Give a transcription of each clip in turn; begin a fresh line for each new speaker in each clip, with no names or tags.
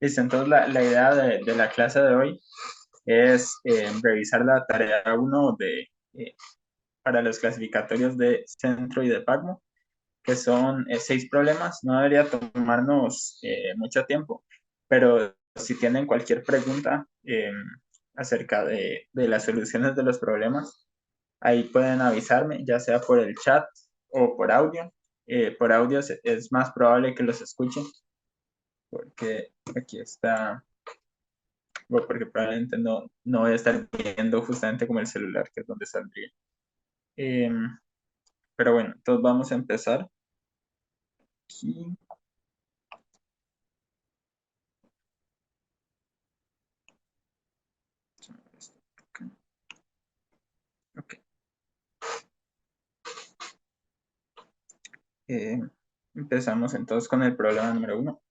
Listo, entonces la idea de la clase de hoy es revisar la tarea 1 para los clasificatorios de Centro y de Pagmo, que son 6 problemas. No debería tomarnos mucho tiempo, pero si tienen cualquier pregunta acerca de las soluciones de los problemas, ahí pueden avisarme, ya sea por el chat o por audio. Por audio es más probable que los escuchen, porque aquí está, bueno, porque probablemente no voy a estar viendo justamente como el celular, que es donde saldría. Pero bueno, entonces vamos a empezar aquí. Ok. Eh, Empezamos entonces con el problema número 1.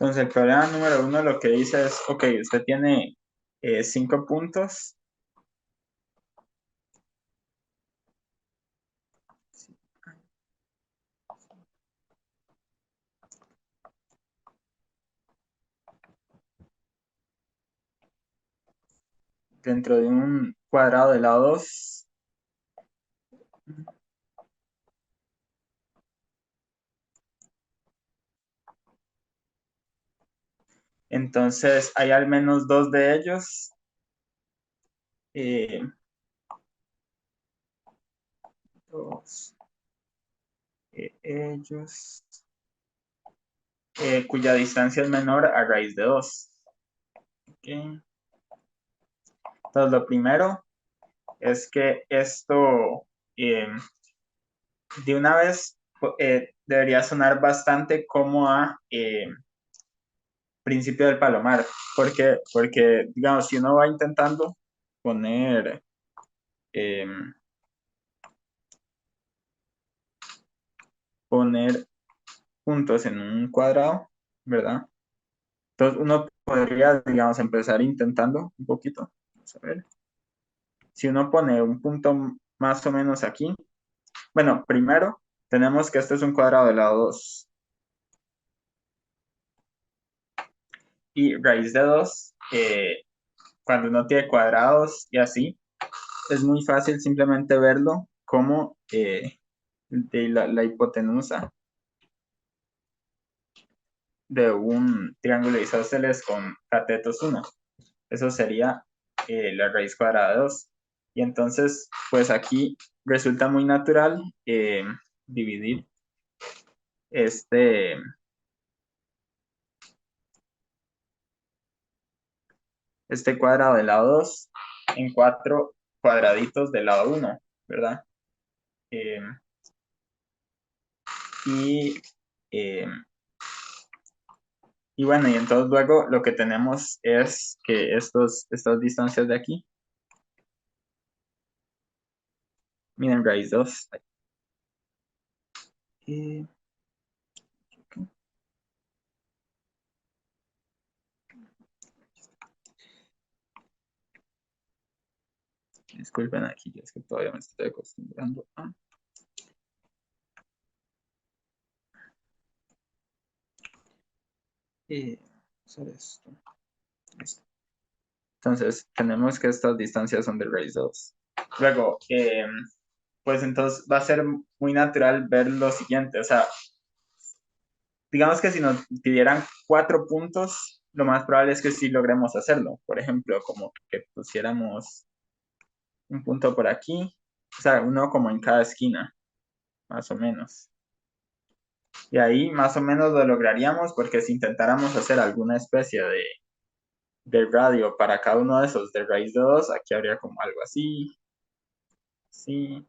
Entonces el problema número 1 lo que dice es, ok, usted tiene 5 puntos. Dentro de un cuadrado de lado 2. Entonces hay al menos 2 de ellos. eh, dos de ellos cuya distancia es menor a raíz de 2. Okay. Entonces lo primero es que esto de una vez debería sonar bastante como a principio del palomar, porque digamos, si uno va intentando poner eh, poner puntos en un cuadrado, ¿verdad? Entonces uno podría, digamos, empezar intentando un poquito. Vamos a ver. Si uno pone un punto más o menos aquí, bueno, primero tenemos que este es un cuadrado de lado 2 y raíz de 2, cuando uno tiene cuadrados y así, es muy fácil simplemente verlo como de la hipotenusa de un triángulo isósceles con catetos 1. Eso sería la raíz cuadrada de 2. Y entonces, pues aquí resulta muy natural dividir este, este cuadrado del lado 2 en 4 cuadraditos del lado 1, ¿verdad? Eh, y, eh, y bueno, y entonces luego lo que tenemos es que estas distancias de aquí, miren, raíz 2. Eh, Disculpen aquí, es que todavía me estoy acostumbrando a hacer esto. Listo. Entonces, tenemos que estas distancias son de raíz 2. Luego, pues entonces va a ser muy natural ver lo siguiente. O sea, digamos que si nos pidieran 4 puntos, lo más probable es que sí logremos hacerlo. Por ejemplo, como que pusiéramos un punto por aquí, o sea, uno como en cada esquina, más o menos. Y ahí más o menos lo lograríamos porque si intentáramos hacer alguna especie de radio para cada uno de esos de raíz de 2, aquí habría como algo así, sí.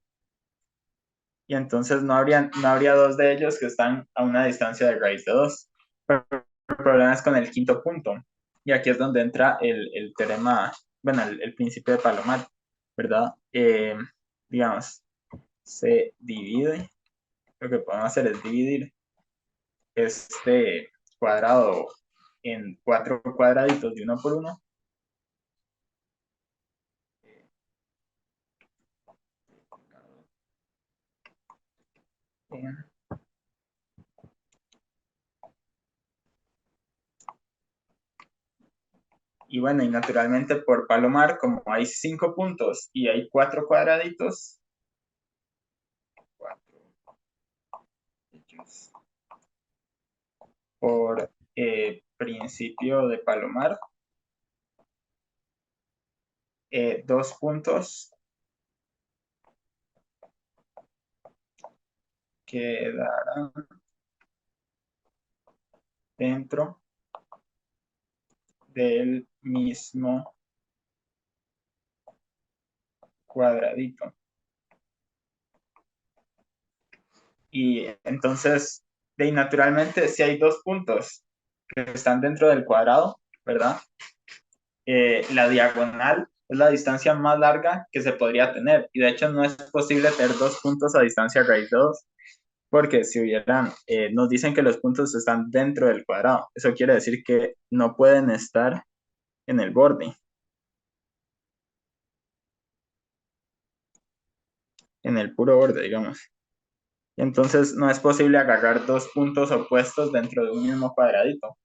Y entonces no habría 2 de ellos que están a una distancia de raíz de 2. Pero el problema es con el quinto punto. Y aquí es donde entra el teorema, bueno, el principio de Palomar, ¿verdad? Digamos, se divide, lo que podemos hacer es dividir este cuadrado en 4 cuadraditos de 1 por 1. Y bueno, y naturalmente por Palomar, como hay 5 puntos y hay 4 cuadraditos, 4 por principio de Palomar, 2 puntos quedarán dentro del mismo cuadradito. Y entonces, naturalmente, si hay 2 puntos que están dentro del cuadrado, ¿verdad? La diagonal es la distancia más larga que se podría tener. Y de hecho no es posible tener 2 puntos a distancia raíz de 2, porque si hubieran, nos dicen que los puntos están dentro del cuadrado. Eso quiere decir que no pueden estar en el borde, en el puro borde, digamos. Entonces no es posible agarrar 2 puntos opuestos dentro de un mismo cuadradito.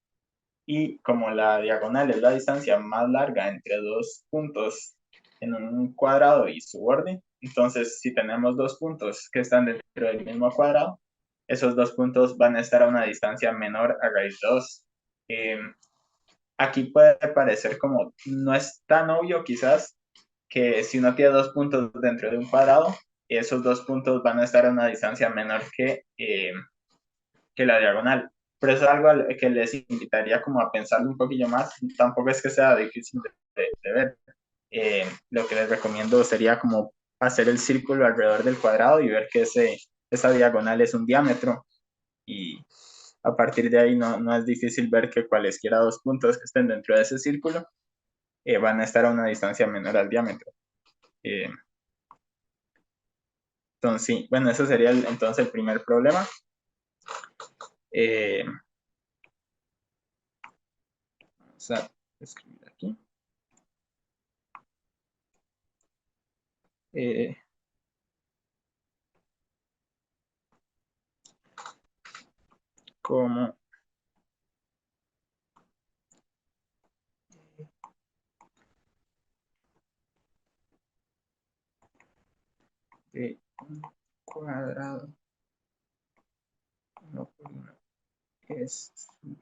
Y como la diagonal es la distancia más larga entre 2 puntos en un cuadrado y su borde, entonces si tenemos 2 puntos que están dentro del mismo cuadrado, esos 2 puntos van a estar a una distancia menor a raíz de 2. Aquí puede parecer como, no es tan obvio quizás, que si uno tiene 2 puntos dentro de un cuadrado, esos 2 puntos van a estar a una distancia menor que la diagonal. Pero eso es algo que les invitaría como a pensarlo un poquillo más. Tampoco es que sea difícil de ver. Lo que les recomiendo sería como hacer el círculo alrededor del cuadrado y ver que esa diagonal es un diámetro. Y a partir de ahí no es difícil ver que cualesquiera 2 puntos que estén dentro de ese círculo van a estar a una distancia menor al diámetro. Entonces, sí, bueno, eso sería entonces el primer problema. Vamos a escribir aquí. Como de un cuadrado 1 por 1 es su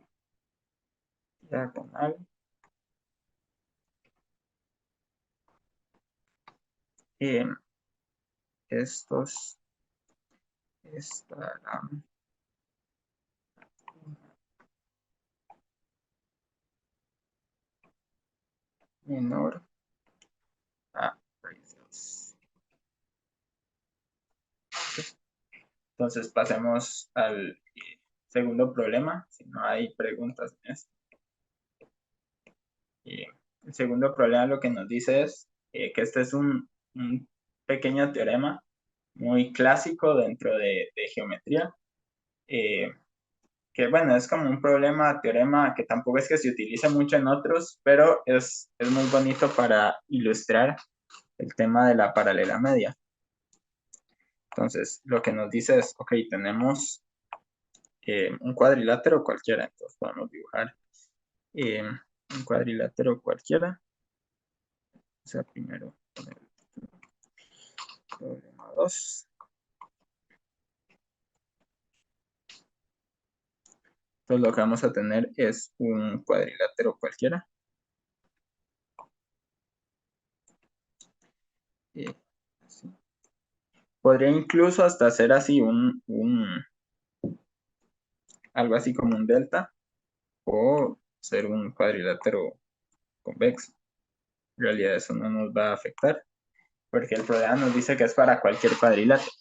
diagonal. Estos estarán menor a raíz. Entonces pasemos al segundo problema, si no hay preguntas en esto. El segundo problema lo que nos dice es que este es un pequeño teorema muy clásico dentro de geometría, que bueno, es como un teorema que tampoco es que se utilice mucho en otros, pero es muy bonito para ilustrar el tema de la paralela media. Entonces, lo que nos dice es, ok, tenemos un cuadrilátero cualquiera, entonces podemos dibujar un cuadrilátero cualquiera. O sea, primero poner problema 2. Entonces lo que vamos a tener es un cuadrilátero cualquiera. Así. Podría incluso hasta hacer así algo así como un delta o ser un cuadrilátero convexo. En realidad eso no nos va a afectar porque el programa nos dice que es para cualquier cuadrilátero.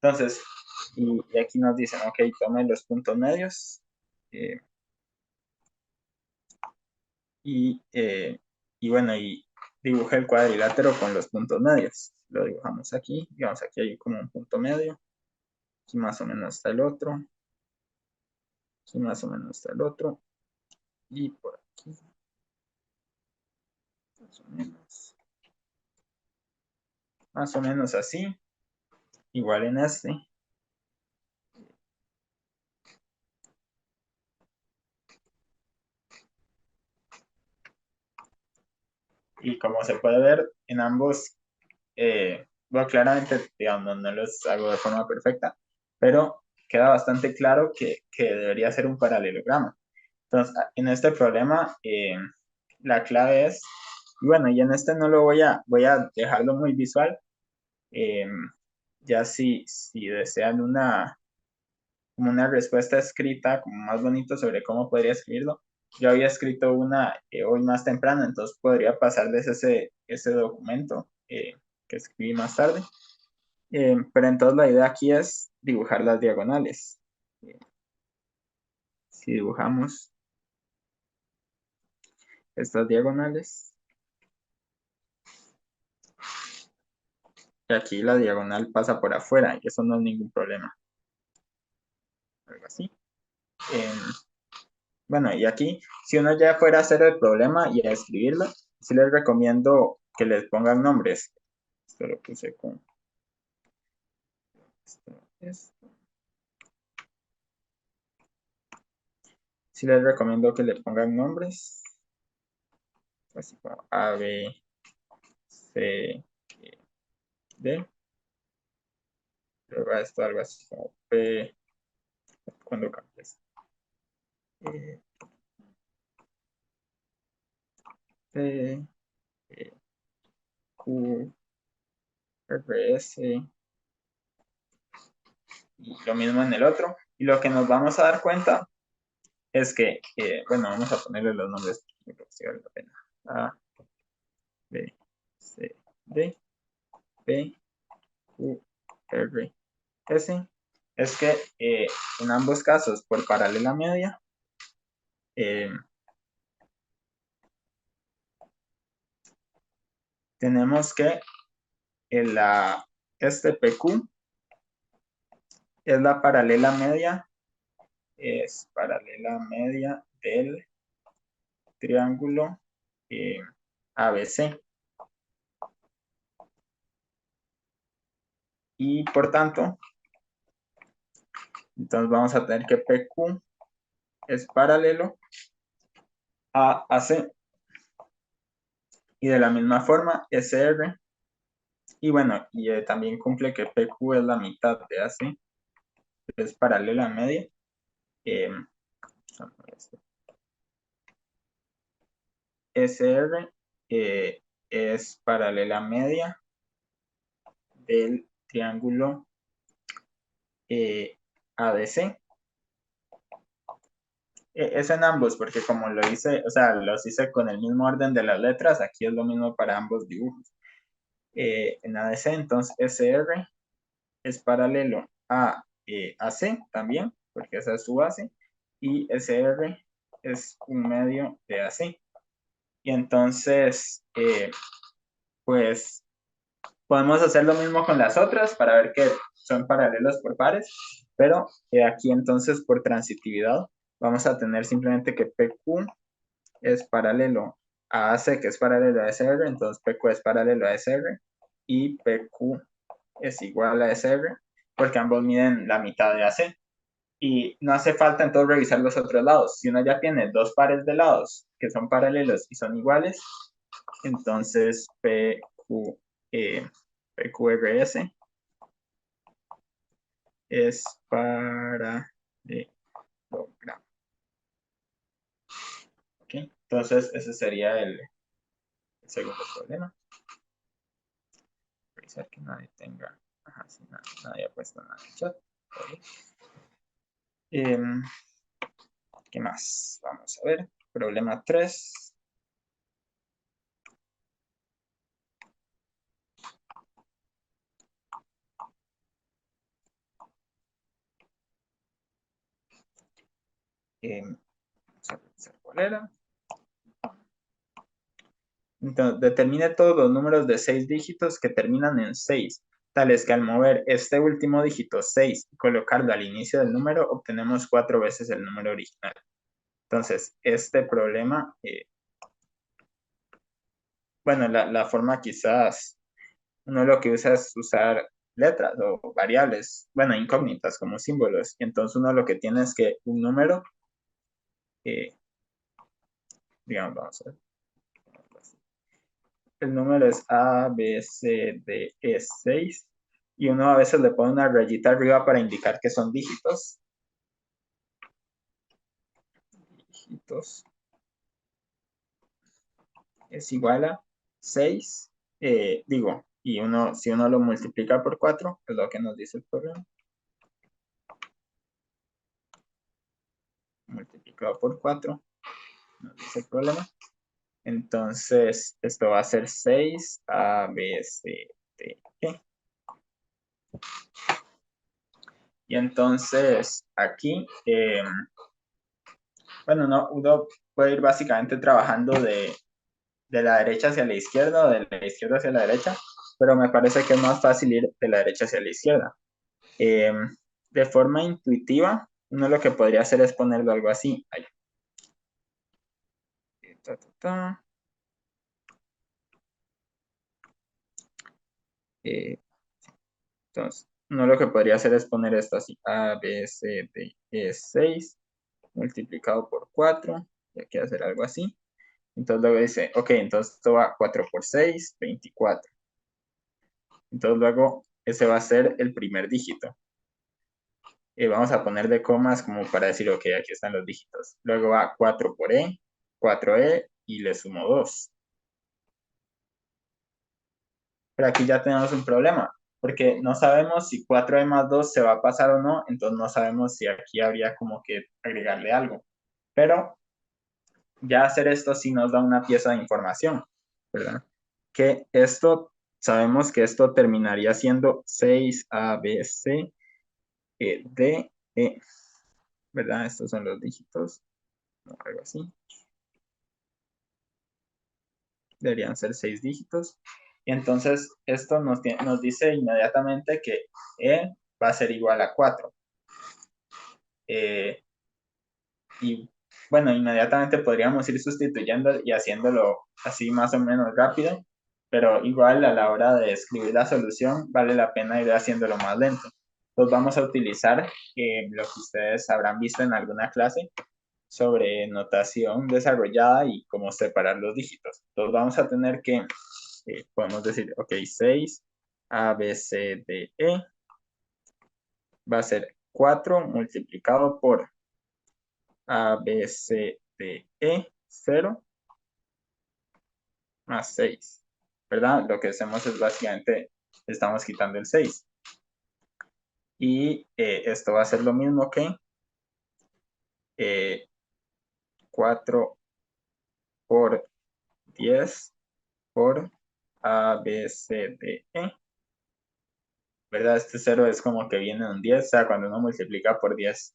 Entonces, y aquí nos dicen, ok, tomen los puntos medios y bueno, y dibujé el cuadrilátero con los puntos medios. Lo dibujamos aquí, digamos aquí hay como un punto medio, aquí más o menos está el otro, Y más o menos está el otro. Y por aquí. Más o menos. Más o menos así. Igual en este. Y como se puede ver, en ambos, bueno, claramente, digamos, no los hago de forma perfecta, pero queda bastante claro que debería ser un paralelogramo. Entonces, en este problema, la clave es, y bueno, y en este no lo voy a dejarlo muy visual, eh, ya si desean como una respuesta escrita, como más bonito sobre cómo podría escribirlo. Yo había escrito una hoy más temprano, entonces podría pasarles ese documento que escribí más tarde. Pero entonces la idea aquí es dibujar las diagonales. Eh, si dibujamos estas diagonales, y aquí la diagonal pasa por afuera, y eso no es ningún problema. Algo así. Eh, bueno, y aquí, si uno ya fuera a hacer el problema y a escribirlo, sí les recomiendo que les pongan nombres. Esto lo puse con esto. Sí les recomiendo que le pongan nombres. Así como A, B, C, D. Luego esto algo así como P, cuando cambies. P, Q, R, S. Y lo mismo en el otro. Y lo que nos vamos a dar cuenta es que, bueno, vamos a ponerle los nombres si vale la pena. A, B, C, D, P, Q, R, S. Es que en ambos casos, por paralela media, eh, tenemos que este PQ es la paralela media, del triángulo ABC. Y por tanto, entonces vamos a tener que PQ es paralelo a AC. Y de la misma forma, SR. Y bueno, y también cumple que PQ es la mitad de AC, es paralela a media. SR es paralela media del triángulo ADC. Es en ambos, porque como lo hice, o sea, los hice con el mismo orden de las letras, aquí es lo mismo para ambos dibujos. En ADC, entonces SR es paralelo a AC también, porque esa es su base, y SR es un medio de AC. Y entonces, pues podemos hacer lo mismo con las otras para ver que son paralelos por pares, pero aquí entonces por transitividad vamos a tener simplemente que PQ es paralelo a AC, que es paralelo a SR, entonces PQ es paralelo a SR y PQ es igual a SR porque ambos miden la mitad de AC. Y no hace falta entonces revisar los otros lados. Si uno ya tiene dos pares de lados que son paralelos y son iguales, entonces PQRS es paralelogramo. ¿Okay? Entonces ese sería el segundo problema. Revisar que nadie tenga, sí, nadie ha puesto nada en el chat. ¿Qué más? Vamos a ver. Problema 3. Vamos a revisar cuál era. Entonces, determine todos los números de 6 dígitos que terminan en 6 tal es que al mover este último dígito 6 y colocarlo al inicio del número, obtenemos 4 veces el número original. Entonces, este problema, bueno, la forma quizás, uno lo que usa es usar letras o variables, bueno, incógnitas como símbolos. Y entonces uno lo que tiene es que un número, eh, digamos, vamos a ver. El número es A, B, C, D, E, 6. Y uno a veces le pone una rayita arriba para indicar que son dígitos. Dígitos es igual a 6. Digo, y si uno lo multiplica por 4, es lo que nos dice el programa. Multiplicado por 4, nos dice el problema. Entonces, esto va a ser 6 A, B, C, D, E. Y entonces, aquí, bueno, uno puede ir básicamente trabajando de la derecha hacia la izquierda o de la izquierda hacia la derecha, pero me parece que es más fácil ir de la derecha hacia la izquierda. Eh, de forma intuitiva, uno lo que podría hacer es ponerlo algo así. Ahí. Ta, ta, ta. Entonces, uno lo que podría hacer es poner esto así. A, B, C, D, E, 6 multiplicado por 4. Y hay que hacer algo así. Entonces luego dice, ok, entonces esto va 4 por 6, 24. Entonces luego ese va a ser el primer dígito. Vamos a poner de comas como para decir, ok, aquí están los dígitos. Luego va 4 por E, 4E y le sumo 2. Pero aquí ya tenemos un problema, porque no sabemos si 4E más 2 se va a pasar o no, entonces no sabemos si aquí habría como que agregarle algo. Pero ya hacer esto sí nos da una pieza de información, ¿verdad? Que esto, sabemos que esto terminaría siendo 6A, B, C, D, E, ¿verdad? Estos son los dígitos, algo así. Deberían ser 6 dígitos. Y entonces esto nos dice inmediatamente que E va a ser igual a 4. Y bueno, inmediatamente podríamos ir sustituyendo y haciéndolo así más o menos rápido, pero igual a la hora de escribir la solución vale la pena ir haciéndolo más lento. Entonces vamos a utilizar lo que ustedes habrán visto en alguna clase sobre notación desarrollada y cómo separar los dígitos. Entonces vamos a tener que, podemos decir, ok, 6, A, B, C, D, E, va a ser 4 multiplicado por A, B, C, D, E, 0 más 6, ¿verdad? Lo que hacemos es básicamente, estamos quitando el 6. Y esto va a ser lo mismo que 4 por 10 por A, B, C, D, E. ¿Verdad? Este 0 es como que viene un 10, o sea, cuando uno multiplica por 10,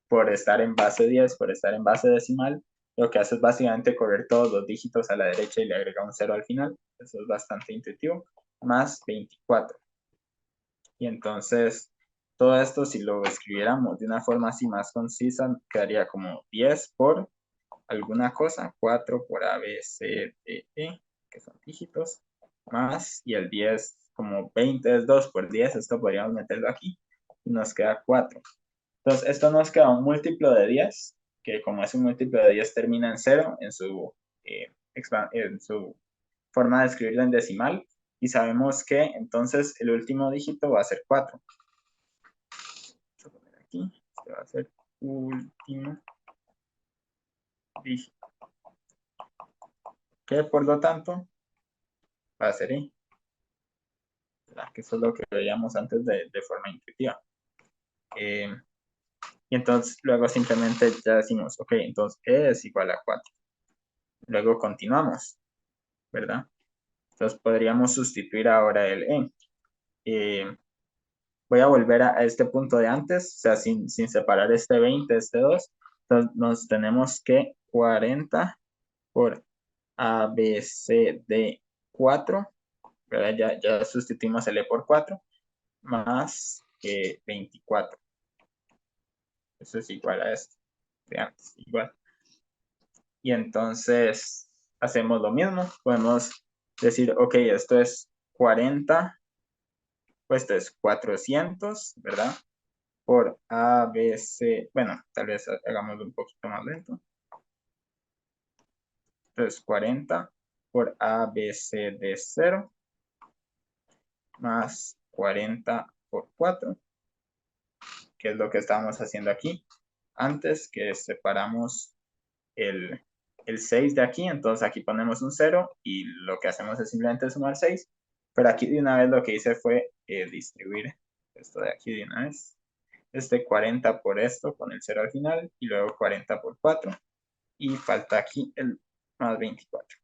por estar en base 10, por estar en base decimal, lo que hace es básicamente correr todos los dígitos a la derecha y le agrega un 0 al final. Eso es bastante intuitivo. Más 24. Y entonces, todo esto, si lo escribiéramos de una forma así más concisa, quedaría como 10 por alguna cosa, 4 por A, B, C, D, E, que son dígitos, más, y el 10 como 20 es 2 por 10, esto podríamos meterlo aquí, y nos queda 4. Entonces, esto nos queda un múltiplo de 10, que como es un múltiplo de 10 termina en 0 en su forma de escribirlo en decimal, y sabemos que entonces el último dígito va a ser 4. Vamos a poner aquí, este va a ser último dígito, que por lo tanto va a ser I. Que eso es lo que veíamos antes de forma intuitiva. Y entonces luego simplemente ya decimos, ok, entonces E es igual a 4. Luego continuamos, ¿verdad? Entonces podríamos sustituir ahora el E. Voy a volver a este punto de antes, o sea, sin separar este 20, este 2. Entonces nos tenemos que 40 por A, B, C, D, 4 ¿verdad? Ya sustituimos el E por 4 más 24. Eso es igual a esto de antes, igual. Y entonces hacemos lo mismo. Podemos decir, ok, esto es 40, pues esto es 400, ¿verdad? Por A, B, C. Bueno, tal vez hagámoslo un poquito más lento. Entonces 40 por A, B, C, D, 0 más 40 por 4, que es lo que estábamos haciendo aquí antes, que separamos el 6 de aquí, entonces aquí ponemos un 0 y lo que hacemos es simplemente sumar 6, pero aquí de una vez lo que hice fue distribuir esto de aquí de una vez, 40 por esto con el 0 al final y luego 40 por 4 y falta aquí el más 24.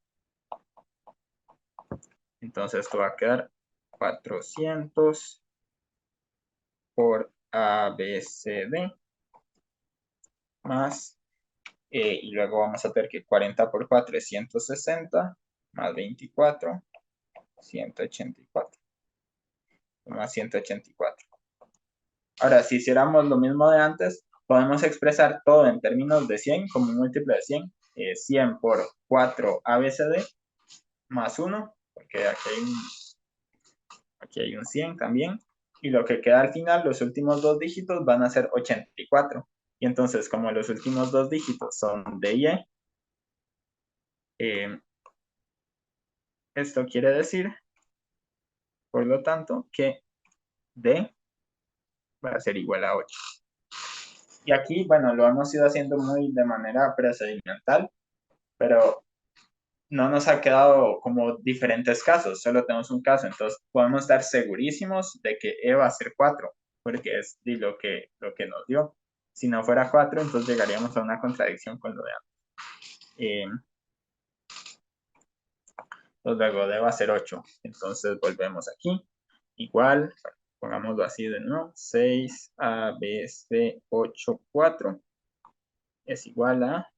Entonces esto va a quedar 400 por A, B, C, D más, y luego vamos a ver que 40 por 4 es 160 más 24, 184 más 184. Ahora, si hiciéramos lo mismo de antes, podemos expresar todo en términos de 100 como un múltiplo de 100. 100 por 4 ABCD más 1, porque aquí hay un 100 también. Y lo que queda al final, los últimos dos dígitos van a ser 84. Y entonces, como los últimos dos dígitos son D y E, esto quiere decir, por lo tanto, que D va a ser igual a 8. Y aquí, bueno, lo hemos ido haciendo muy de manera procedimental, pero no nos ha quedado como diferentes casos, solo tenemos un caso, entonces podemos estar segurísimos de que E va a ser 4, porque es lo que nos dio. Si no fuera 4, entonces llegaríamos a una contradicción con lo de antes. Luego D va a ser 8, entonces volvemos aquí, igual, pongámoslo así de nuevo, 6, A, B, C, 8, 4, es igual a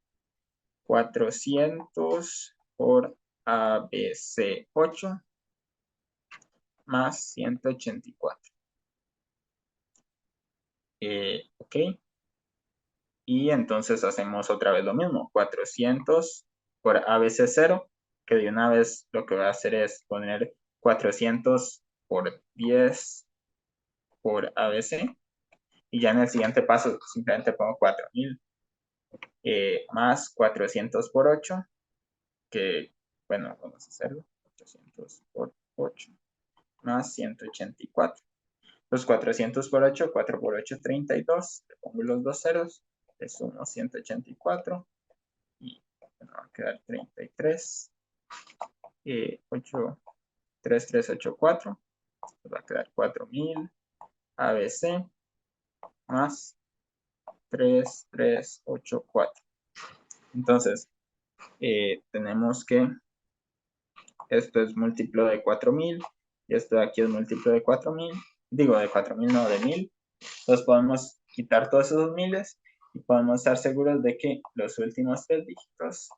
400 por A, B, C, 8 más 184. Ok. Y entonces hacemos otra vez lo mismo. 400 por ABC 0, que de una vez lo que voy a hacer es poner 400 por 10 por ABC. Y ya en el siguiente paso simplemente pongo 4000 más 400 por 8, que, bueno, vamos a hacerlo. 400 por 8 más 184. Los 400 por 8, 4 por 8, 32. Le pongo los dos ceros, le sumo 184 y bueno, va a quedar 33. 8, 3, 3, 8, 4. Va a quedar 4000 ABC más 3, 3, 8, 4. Entonces, tenemos que esto es múltiplo de 4000 y esto de aquí es múltiplo de 4000. Digo, de 4000 no, de 1000. Entonces podemos quitar todos esos miles y podemos estar seguros de que los últimos tres dígitos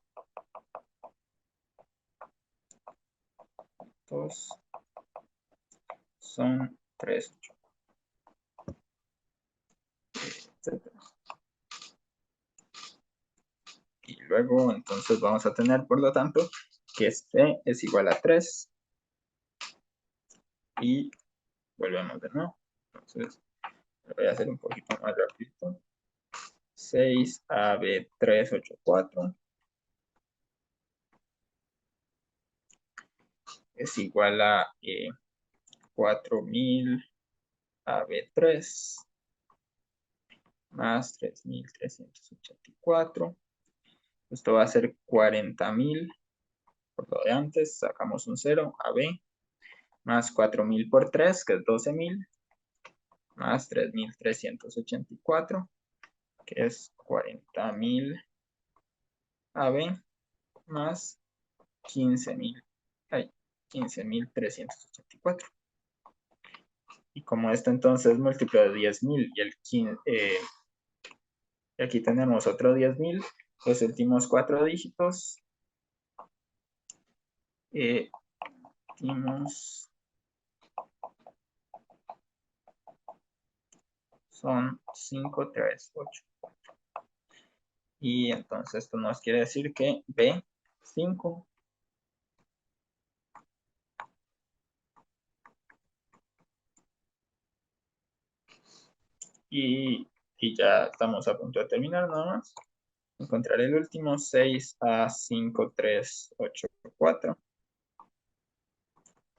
son 3, 8, etc. Y luego entonces vamos a tener, por lo tanto, que C es igual a 3. Y volvemos de nuevo. Entonces, lo voy a hacer un poquito más rápido. 6 AB 384 es igual a 4000 AB3 más 3384. Esto va a ser 40.000 por lo de antes. Sacamos un 0, AB, más 4000 por 3, que es 12.000, más 3384, que es 40.000 AB, más 15.000, 15.384. Y como esto entonces es múltiplo de 10.000 y aquí tenemos otro 10.000, los últimos cuatro dígitos últimos son 5, 3, 8. Y entonces esto nos quiere decir que B5 y ya estamos a punto de terminar nada más. Encontrar el último 6A5, 3, 8, 4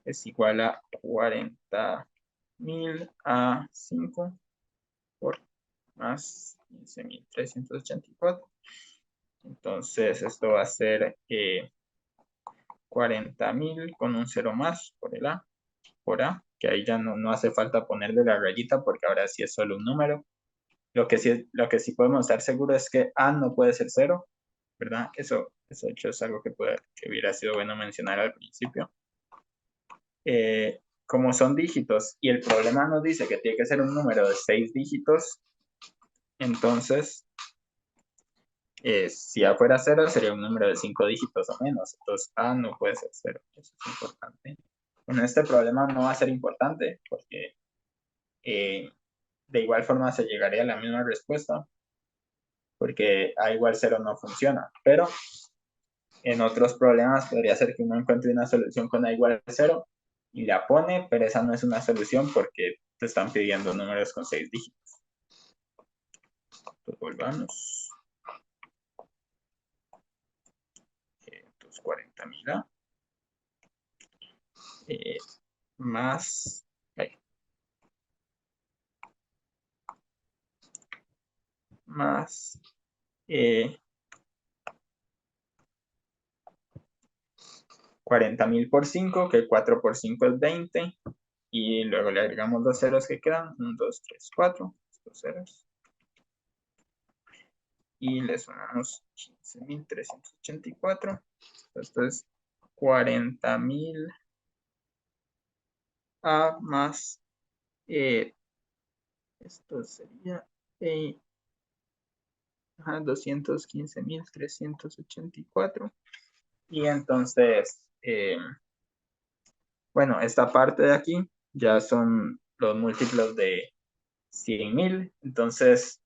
es igual a 40.000 a 5 por más 15.384. Entonces esto va a ser 40.000 con un 0 más por el A, que ahí ya no hace falta ponerle la rayita porque ahora sí es solo un número. Lo que sí podemos estar seguros es que A no puede ser 0, ¿verdad? Eso de hecho es algo que hubiera sido bueno mencionar al principio. Como son dígitos y el problema nos dice que tiene que ser un número de 6 dígitos, entonces si A fuera 0 sería un número de 5 dígitos o menos, entonces A no puede ser 0, eso es importante. Bueno, este problema no va a ser importante porque de igual forma se llegaría a la misma respuesta porque A igual 0 no funciona, pero en otros problemas podría ser que uno encuentre una solución con A igual 0 y la pone, pero esa no es una solución porque te están pidiendo números con 6 dígitos. Entonces volvamos. Entonces 40.000 A más más 40.000 por 5, que 4 por 5 es 20, y luego le agregamos los ceros que quedan, 1, 2, 3, 4, estos ceros, y le sumamos 15.384, esto es 40.000 A más, esto sería 215.384, y entonces, bueno, esta parte de aquí ya son los múltiplos de 100.000, entonces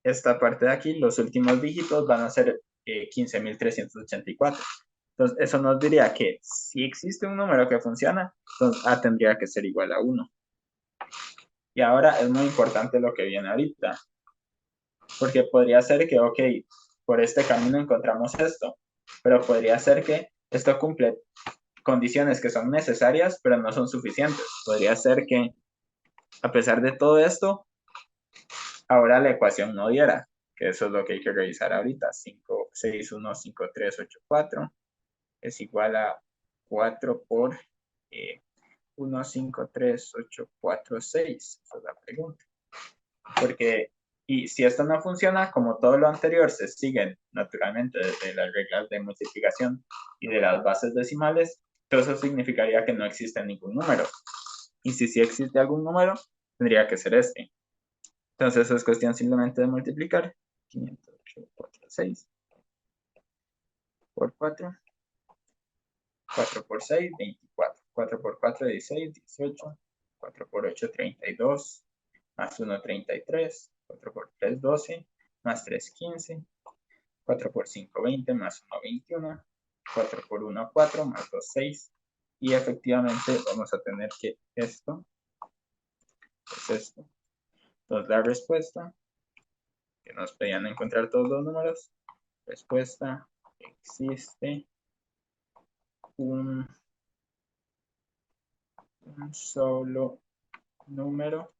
esta parte de aquí, los últimos dígitos van a ser 15.384. Entonces, eso nos diría que si existe un número que funciona, entonces A tendría que ser igual a 1. Y ahora es muy importante lo que viene ahorita, porque podría ser que, ok, por este camino encontramos esto, pero podría ser que esto cumple condiciones que son necesarias, pero no son suficientes. Podría ser que, a pesar de todo esto, ahora la ecuación no diera, que eso es lo que hay que revisar ahorita. 5, 6, 1, 5, 3, 8, 4 es igual a 4 por 1, 5, 3, 8, 4, 6. Esa es la pregunta. Porque, y si esto no funciona, como todo lo anterior se siguen naturalmente desde las reglas de multiplicación y de las bases decimales, todo eso significaría que no existe ningún número. Y si sí existe algún número, tendría que ser este. Entonces eso es cuestión simplemente de multiplicar. 508,46 por 4. 4 por 6, 24. 4 por 4, 16, 18. 4 por 8, 32. Más 1, 33. 4 por 3, 12. Más 3, 15. 4 por 5, 20. Más 1, 21. 4 por 1, 4. Más 2, 6. Y efectivamente vamos a tener que esto es esto. Entonces la respuesta, que nos pedían encontrar todos los números, respuesta, existe un solo número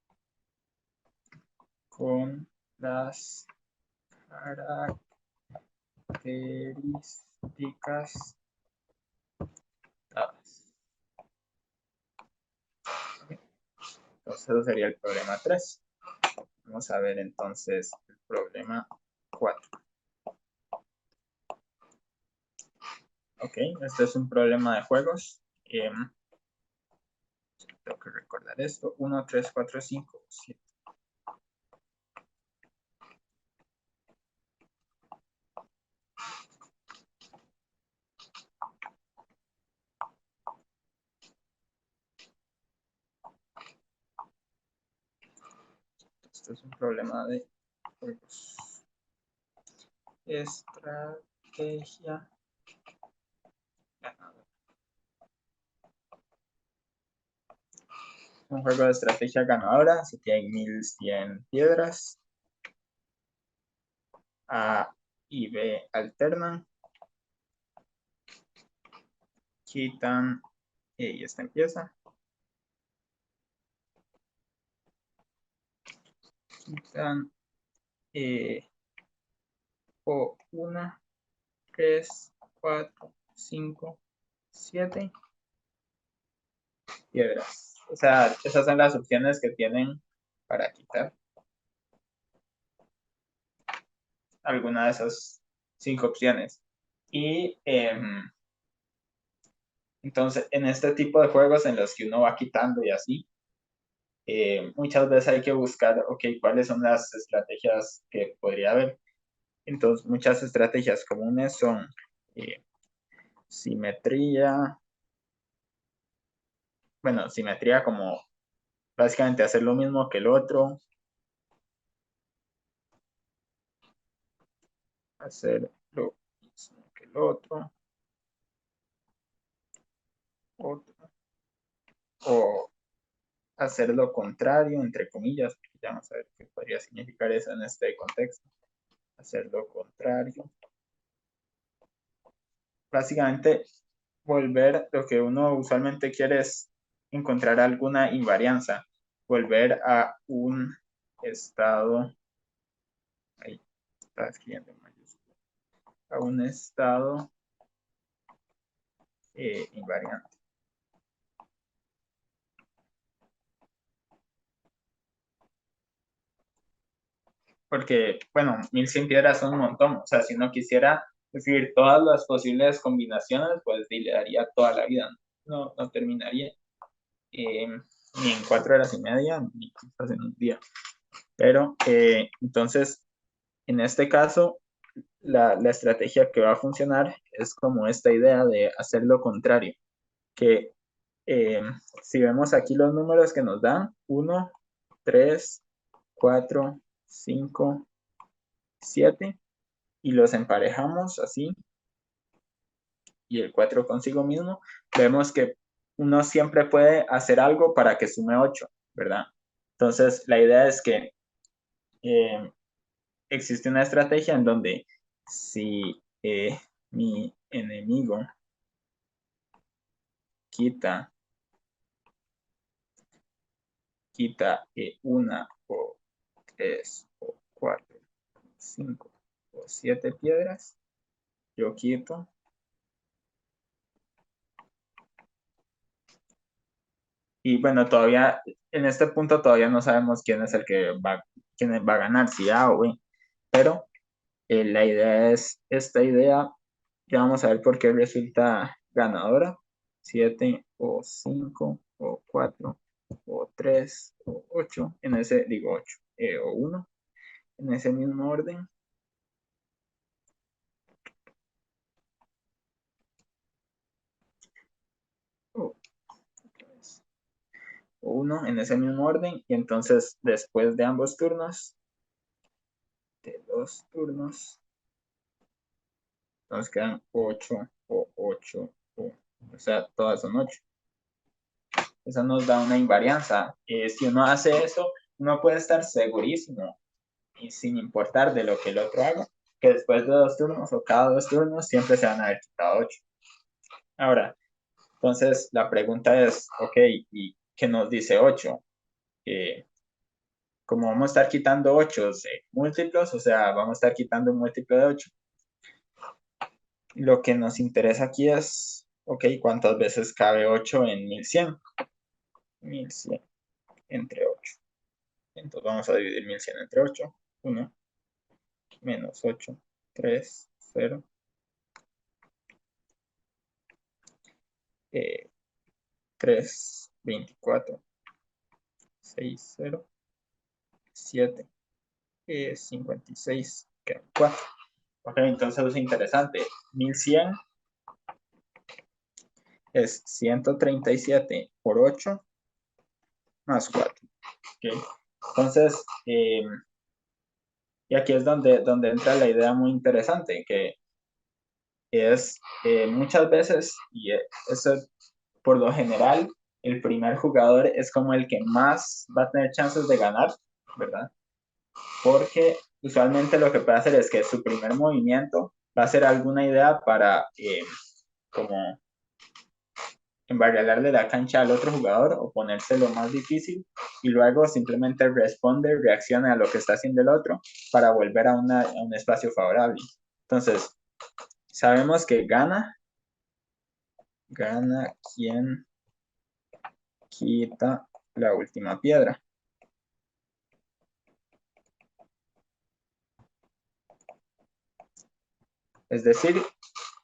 con las características dadas. Entonces, eso sería el problema 3. Vamos a ver entonces el problema 4. Ok, este es un problema de juegos. Tengo que recordar esto. 1, 3, 4, 5, 7. Esto es un problema de juegos. Estrategia ganadora. Un juego de estrategia ganadora. Se tienen 1100 piedras. A y B alternan. Quitan. Y esta empieza. Quitan. O 1, 3, 4, 5, 7 piedras. O sea, esas son las opciones que tienen para quitar alguna de esas 5 opciones. Y entonces, en este tipo de juegos en los que uno va quitando y así, muchas veces hay que buscar, ok, cuáles son las estrategias que podría haber. Entonces, muchas estrategias comunes son simetría. Bueno, simetría como básicamente hacer lo mismo que el otro. Hacer lo mismo que el otro. O hacer lo contrario, entre comillas, porque ya vamos a ver qué podría significar eso en este contexto. Hacer lo contrario. Básicamente, volver, lo que uno usualmente quiere es encontrar alguna invarianza, volver a un estado, ahí está escribiendo en mayúscula, a un estado invariante. Porque, bueno, 1100 piedras son un montón. O sea, si uno quisiera escribir todas las posibles combinaciones, pues le daría toda la vida. No terminaría ni en 4 horas y media, ni quizás en un día. Pero, entonces, en este caso, la estrategia que va a funcionar es como esta idea de hacer lo contrario. Que si vemos aquí los números que nos dan, 1, 3, 4, 5, 7, y los emparejamos así, y el 4 consigo mismo, vemos que uno siempre puede hacer algo para que sume 8, ¿verdad? Entonces, la idea es que existe una estrategia en donde si mi enemigo quita una o 3 o 4, 5 o 7 piedras, yo quito y bueno, todavía en este punto todavía no sabemos quién es el que quién va a ganar, si A o B, pero la idea es esta idea, ya vamos a ver por qué resulta ganadora, 7 o 5 o 4 o 3 o 8, en ese, digo 8, o 1, en ese mismo orden. O 1 en ese mismo orden, y entonces después de ambos turnos, de 2 turnos, nos quedan 8 o 8 o sea, todas son 8. Eso nos da una invarianza. Si uno hace eso, uno puede estar segurísimo y sin importar de lo que el otro haga, que después de 2 turnos o cada 2 turnos siempre se van a haber quitado 8. Ahora, entonces la pregunta es, ok, ¿y qué nos dice 8? Como vamos a estar quitando 8 múltiplos, o sea, vamos a estar quitando un múltiplo de 8. Lo que nos interesa aquí es, ok, ¿cuántas veces cabe 8 en 1100? 1100 entre 8. Entonces vamos a dividir 1100 entre 8. 1 menos 8, 3, 0. 3, 24, 6, 0, 7, 56, 4. Ok, entonces es interesante. 1100 es 137 por 8 más 4. Okay. Entonces, y aquí es donde entra la idea muy interesante, que es muchas veces, y eso por lo general, el primer jugador es como el que más va a tener chances de ganar, ¿verdad? Porque usualmente lo que puede hacer es que su primer movimiento va a ser alguna idea para como embargarle la cancha al otro jugador o ponérselo más difícil y luego simplemente responde, reacciona a lo que está haciendo el otro para volver a un espacio favorable. Entonces, sabemos que gana quien quita la última piedra. Es decir,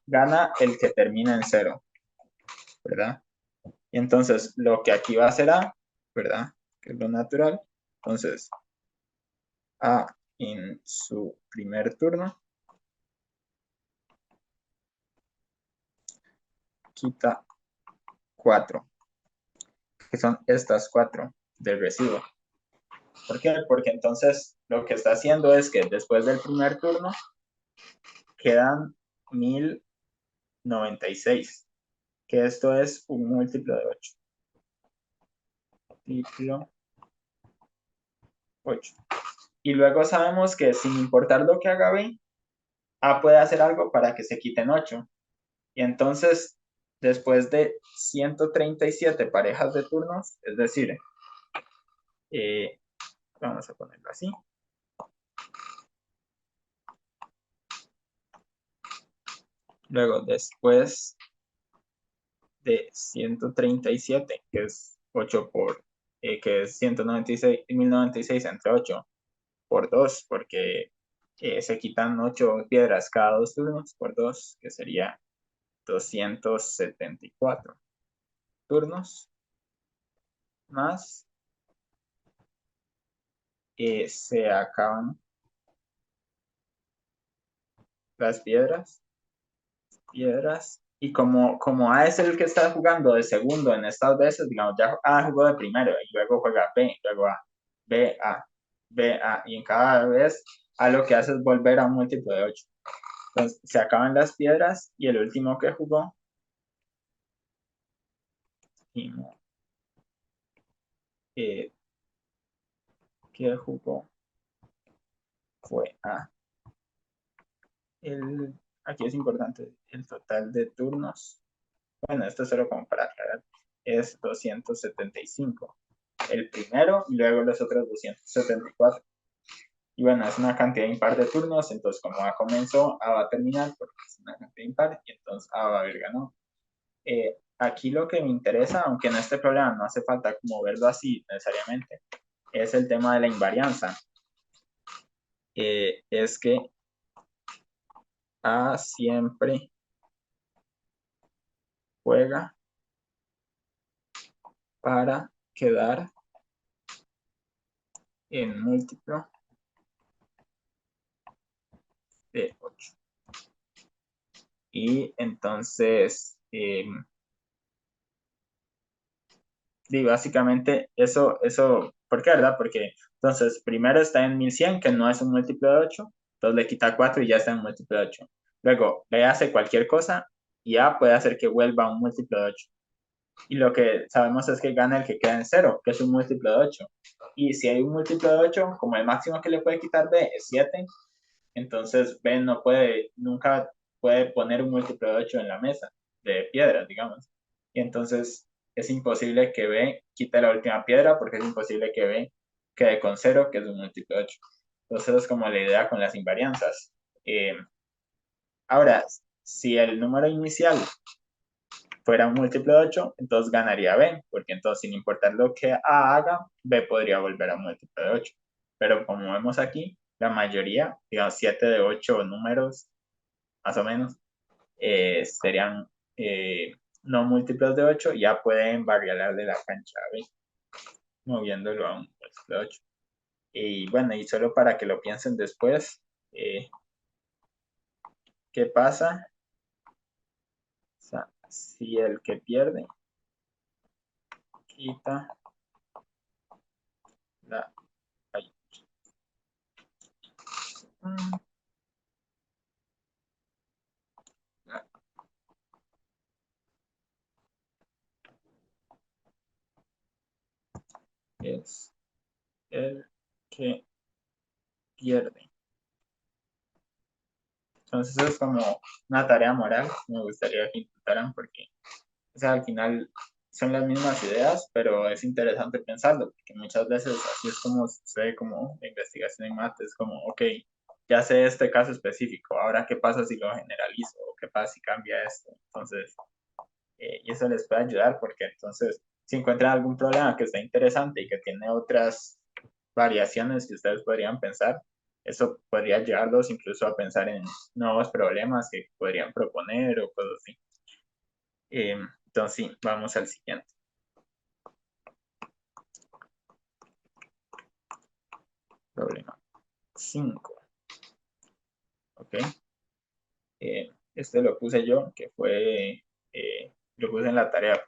gana el que termina en 0, ¿verdad? Y entonces lo que aquí va a ser A, ¿verdad? Que es lo natural. Entonces, A en su primer turno quita 4, que son estas 4 del residuo. ¿Por qué? Porque entonces lo que está haciendo es que después del primer turno quedan 1096, que esto es un múltiplo de 8. Múltiplo 8. Y luego sabemos que sin importar lo que haga B, A puede hacer algo para que se quiten 8. Y entonces, después de 137 parejas de turnos, es decir, vamos a ponerlo así. Luego, después de 137, que es 8 por, que es 196, 1096 entre 8 por 2, porque se quitan 8 piedras cada 2 turnos por 2, que sería 274 turnos más. Se acaban las piedras. Y como A es el que está jugando de segundo en estas veces, digamos, ya A jugó de primero y luego juega B, luego A, B, A, B, A. Y en cada vez A lo que hace es volver a un múltiplo de 8. Entonces se acaban las piedras y el último que jugó, eh, que jugó fue A. Aquí es importante el total de turnos. Bueno, esto es solo como para aclarar. Es 275. El primero y luego los otros 274. Y bueno, es una cantidad impar de turnos, entonces como A comenzó, A va a terminar porque es una cantidad impar y entonces A va a haber ganado. Aquí lo que me interesa, aunque en este programa no hace falta como verlo así necesariamente, es el tema de la invarianza. Es que A siempre juega para quedar en múltiplo de 8. Y entonces, básicamente eso, ¿por qué, verdad? Porque entonces primero está en 1100, que no es un múltiplo de 8, entonces le quita 4 y ya está en un múltiplo de 8. Luego le hace cualquier cosa y A puede hacer que vuelva a un múltiplo de 8. Y lo que sabemos es que gana el que queda en 0, que es un múltiplo de 8. Y si hay un múltiplo de 8, como el máximo que le puede quitar B es 7, entonces B no puede, nunca puede poner un múltiplo de 8 en la mesa de piedras, digamos. Y entonces es imposible que B quite la última piedra porque es imposible que B quede con 0, que es un múltiplo de 8. Entonces es como la idea con las invarianzas. Ahora, si el número inicial fuera un múltiplo de 8, entonces ganaría B, porque entonces sin importar lo que A haga, B podría volver a un múltiplo de 8. Pero como vemos aquí, la mayoría, digamos 7 de 8 números, más o menos, serían no múltiplos de 8, ya pueden variar de la cancha B, moviéndolo a un múltiplo de 8. Y bueno, y solo para que lo piensen después, ¿qué pasa? O sea, si el que pierde quita la es el que pierde. Entonces eso es como una tarea moral, me gustaría que intentaran porque, o sea, al final son las mismas ideas, pero es interesante pensarlo, porque muchas veces así es como sucede como la investigación en mates, como, ok, ya sé este caso específico, ahora qué pasa si lo generalizo, o qué pasa si cambia esto. Entonces, y eso les puede ayudar porque entonces, si encuentran algún problema que está interesante y que tiene otras variaciones que ustedes podrían pensar, eso podría llevarlos incluso a pensar en nuevos problemas que podrían proponer o cosas así. Entonces, sí, vamos al siguiente. Problema 5. Ok. Este lo puse yo, que fue, lo puse en la tarea.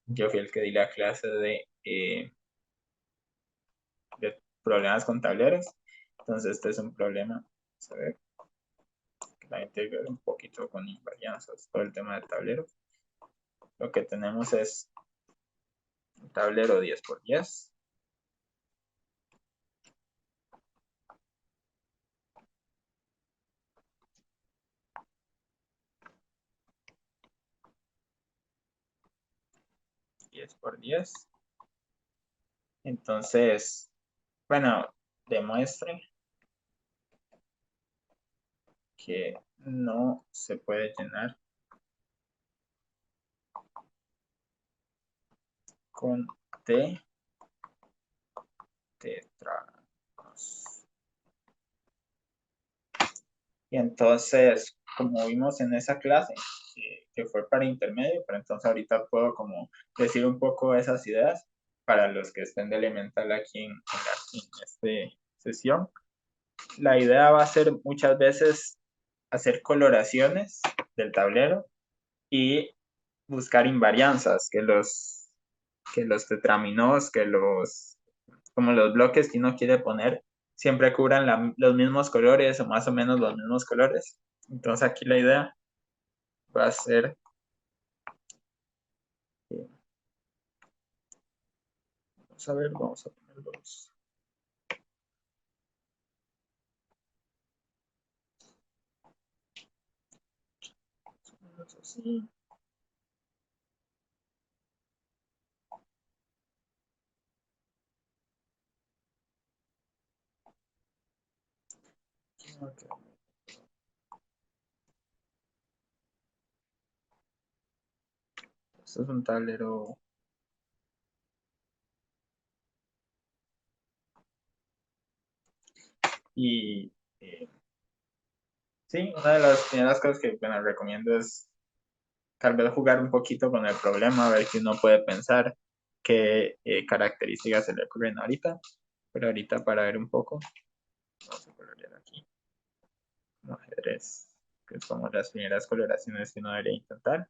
Yo fui el que di la clase de problemas con tableros. Entonces, este es un problema. Vamos a ver, que la gente ve un poquito con invarianzas, todo el tema de tableros. Lo que tenemos es un tablero 10x10. Entonces, bueno, demuestre que no se puede llenar con T tetrágonos. Y entonces, como vimos en esa clase, que fue para intermedio, pero entonces ahorita puedo como decir un poco esas ideas para los que estén de elemental aquí en esta sesión. La idea va a ser muchas veces hacer coloraciones del tablero y buscar invarianzas, que los tetraminos, como los bloques que uno quiere poner, siempre cubran los mismos colores o más o menos los mismos colores. Entonces aquí la idea va a ser vamos a ver, vamos a ponerlos así. Okay. Este es un tablero y sí, una de las primeras cosas que bueno, recomiendo es tal vez jugar un poquito con el problema, a ver si uno puede pensar qué características se le ocurren ahorita. Pero ahorita para ver un poco, vamos a colorear aquí, como ajedrez, que es como las primeras coloraciones que uno debería intentar.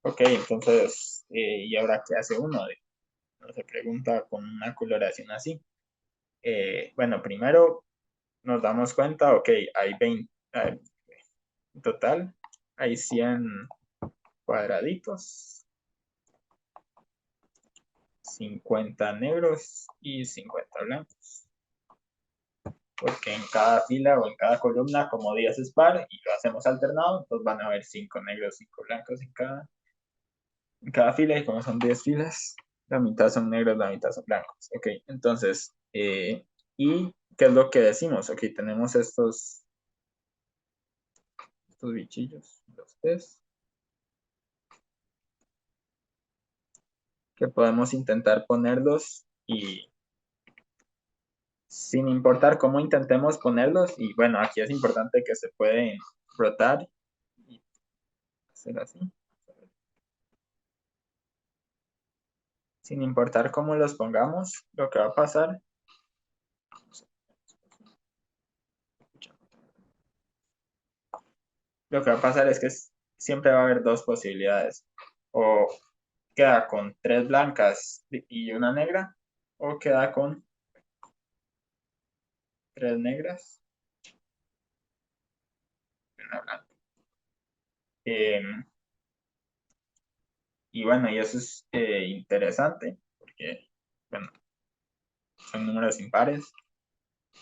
Ok, entonces, ¿y ahora qué hace uno? Uno se pregunta con una coloración así. Bueno, primero nos damos cuenta, ok, hay 20, en total, hay 100 cuadraditos, 50 negros y 50 blancos. Porque en cada fila o en cada columna, como 10 es par y lo hacemos alternado, entonces van a haber 5 negros, 5 blancos en cada fila y como son 10 filas, la mitad son negros, la mitad son blancos. Ok, entonces, ¿y qué es lo que decimos? Ok, tenemos estos bichillos, los test, que podemos intentar ponerlos y sin importar cómo intentemos ponerlos, y bueno, aquí es importante que se pueden rotar y hacer así. Sin importar cómo los pongamos, lo que va a pasar, es que siempre va a haber dos posibilidades. O queda con 3 blancas y una negra, o queda con 3 negras y una blanca. Y bueno, y eso es interesante, porque bueno, son números impares,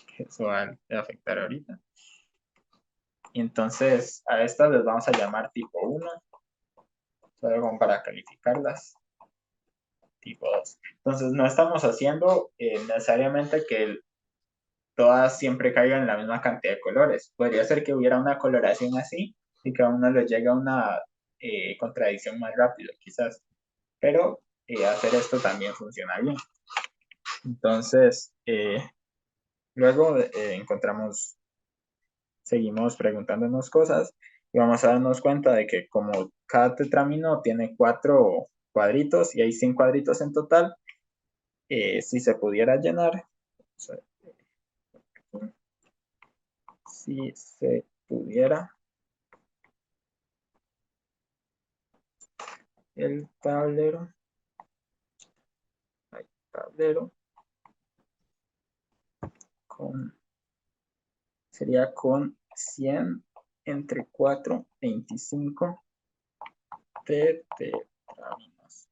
que eso va a afectar ahorita. Y entonces a estas les vamos a llamar tipo 1, solo como para calificarlas, tipo 2. Entonces no estamos haciendo necesariamente que todas siempre caigan en la misma cantidad de colores. Podría ser que hubiera una coloración así y que a uno le llegue a una contradicción más rápido, quizás. Pero hacer esto también funciona bien. Entonces, luego seguimos preguntándonos cosas y vamos a darnos cuenta de que como cada tetramino tiene 4 cuadritos y hay 100 cuadritos en total, si se pudiera llenar, si se pudiera el tablero, sería con 100 entre 4, 25 tetraminos.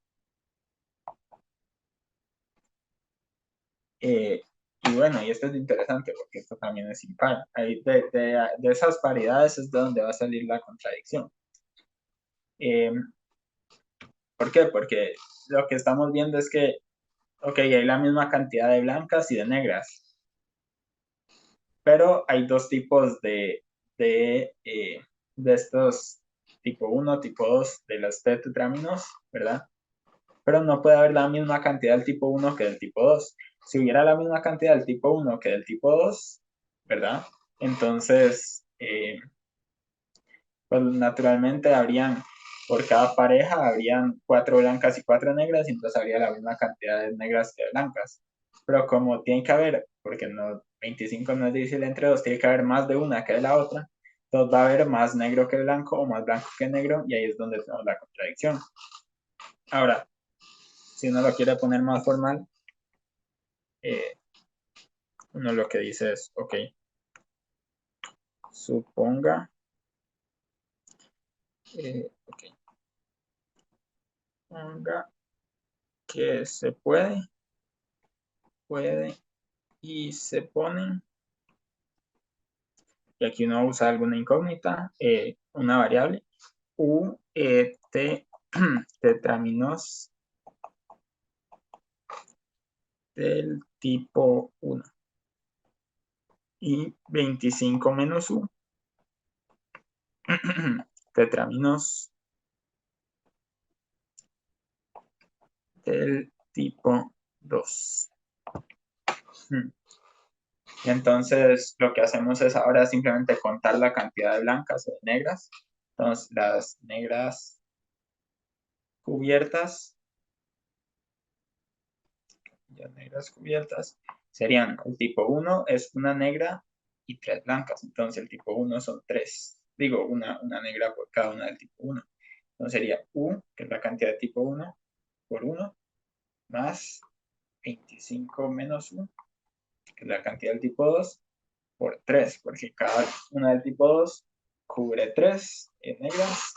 Y bueno, y esto es interesante porque esto también es impar. De esas paridades es de donde va a salir la contradicción. ¿Por qué? Porque lo que estamos viendo es que, ok, hay la misma cantidad de blancas y de negras, pero hay dos tipos de estos tipo 1, tipo 2 de los tetraminos, ¿verdad? Pero no puede haber la misma cantidad del tipo 1 que del tipo 2. Si hubiera la misma cantidad del tipo 1 que del tipo 2, ¿verdad? Entonces, pues naturalmente por cada pareja, habrían 4 blancas y 4 negras, y entonces habría la misma cantidad de negras que de blancas. Pero como tiene que haber, porque no, 25 no es difícil entre dos, tiene que haber más de una que de la otra, entonces va a haber más negro que blanco o más blanco que negro, y ahí es donde tenemos la contradicción. Ahora, si uno lo quiere poner más formal, uno lo que dice es, ok, suponga, okay, suponga que se puede y se ponen, y aquí uno usa alguna incógnita, una variable, u tetraminos del tipo 1 y 25 menos u tetraminos del tipo 2. Y entonces lo que hacemos es ahora simplemente contar la cantidad de blancas o de negras. Entonces las negras cubiertas, serían el tipo 1 es una negra y 3 blancas. Entonces el tipo 1 son 3. Digo, una negra por cada una del tipo 1. Entonces sería U, que es la cantidad de tipo 1, por 1, más 25 menos U, que es la cantidad del tipo 2, por 3, porque cada una del tipo 2 cubre 3 en negras.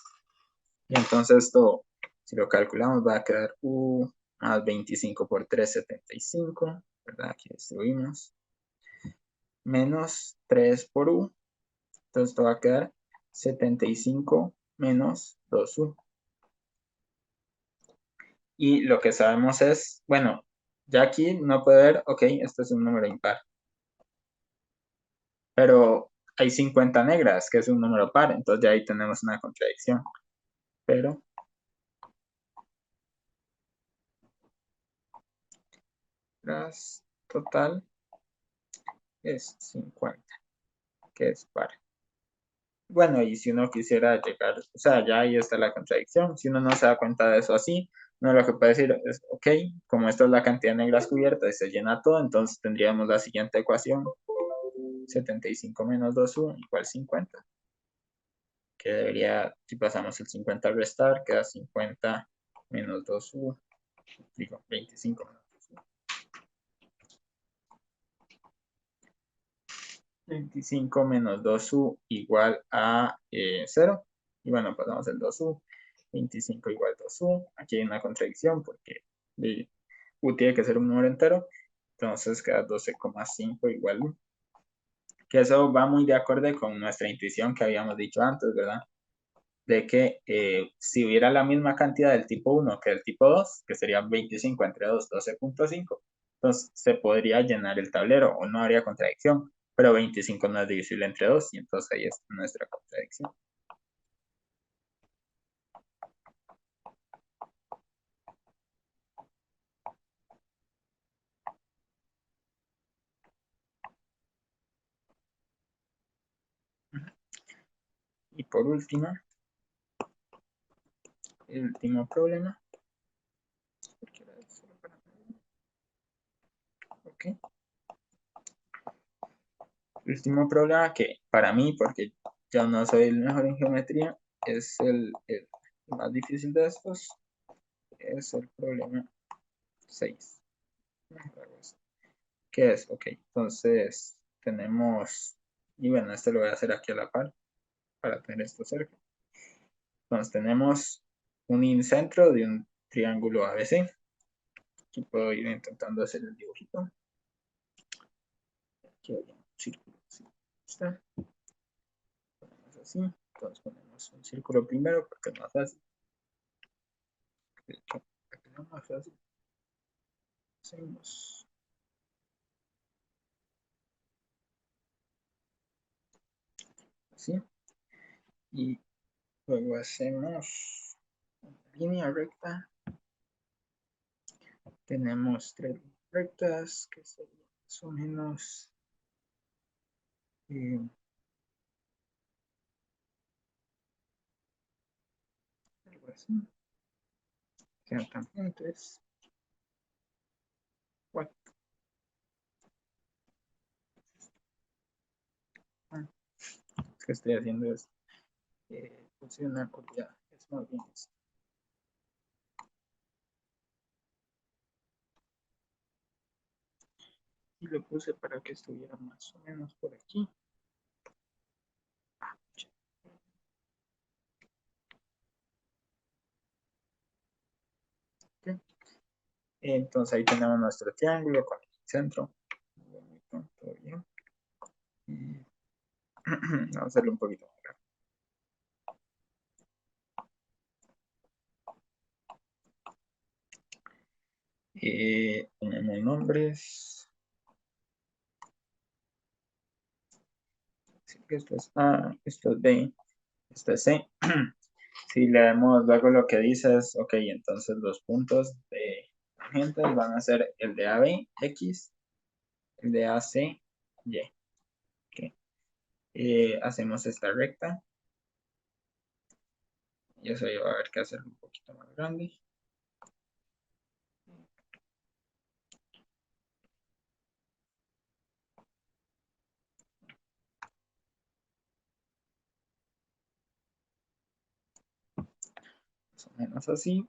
Y entonces esto, si lo calculamos, va a quedar U más 25 por 3, 75, ¿verdad? Aquí distribuimos. Menos 3 por U. Entonces esto va a quedar 75 menos 2U. Y lo que sabemos es, bueno, ya aquí no puede ver, ok, esto es un número impar. Pero hay 50 negras, que es un número par, entonces ya ahí tenemos una contradicción. Pero las total es 50, que es par. Bueno, y si uno quisiera llegar, o sea, ya ahí está la contradicción. Si uno no se da cuenta de eso así, uno lo que puede decir es, ok, como esto es la cantidad de negras cubiertas y se llena todo, entonces tendríamos la siguiente ecuación, 75 menos 2u igual 50, que debería, si pasamos el 50 al restar, queda 50 menos 2u, digo, 25 menos 2u. 25 menos 2u igual a 0. Y bueno, pasamos el 2u. 25 igual 2u. Aquí hay una contradicción porque u tiene que ser un número entero. Entonces queda 12,5 igual u. Que eso va muy de acorde con nuestra intuición que habíamos dicho antes, ¿verdad? De que si hubiera la misma cantidad del tipo 1 que del tipo 2, que sería 25 entre 2, 12,5, entonces se podría llenar el tablero o no habría contradicción, pero 25 no es divisible entre 2 y entonces ahí es nuestra contradicción. Y por último, el último problema. Okay. El último problema que para mí, porque yo no soy el mejor en geometría, es el más difícil de estos, es el problema 6. ¿Qué es? Ok, entonces tenemos, y bueno, este lo voy a hacer aquí a la par para tener esto cerca. Entonces tenemos un incentro de un triángulo ABC. Aquí puedo ir intentando hacer el dibujito. Aquí hay un círculo, así está. Ponemos así, entonces ponemos un círculo primero porque es más fácil. De hecho, para que sea más fácil, hacemos así. Y luego hacemos una línea recta. Tenemos tres rectas que serían más o menos algo así. Quedan tangentes. What? Ah, es que estoy haciendo es funciona porque ya es más bien esto. Y lo puse para que estuviera más o menos por aquí. Okay. Entonces ahí tenemos nuestro triángulo con el centro. Todo bien. Y vamos a hacerlo un poquito más grande. Ponemos nombres. Así que esto es A, esto es B, esto es C. Si leemos luego lo que dice es, ok, entonces los puntos de tangentes van a ser el de AB, X, el de AC, Y. Okay. Hacemos esta recta. Y eso va a haber que hacerlo un poquito más grande. Más o menos así.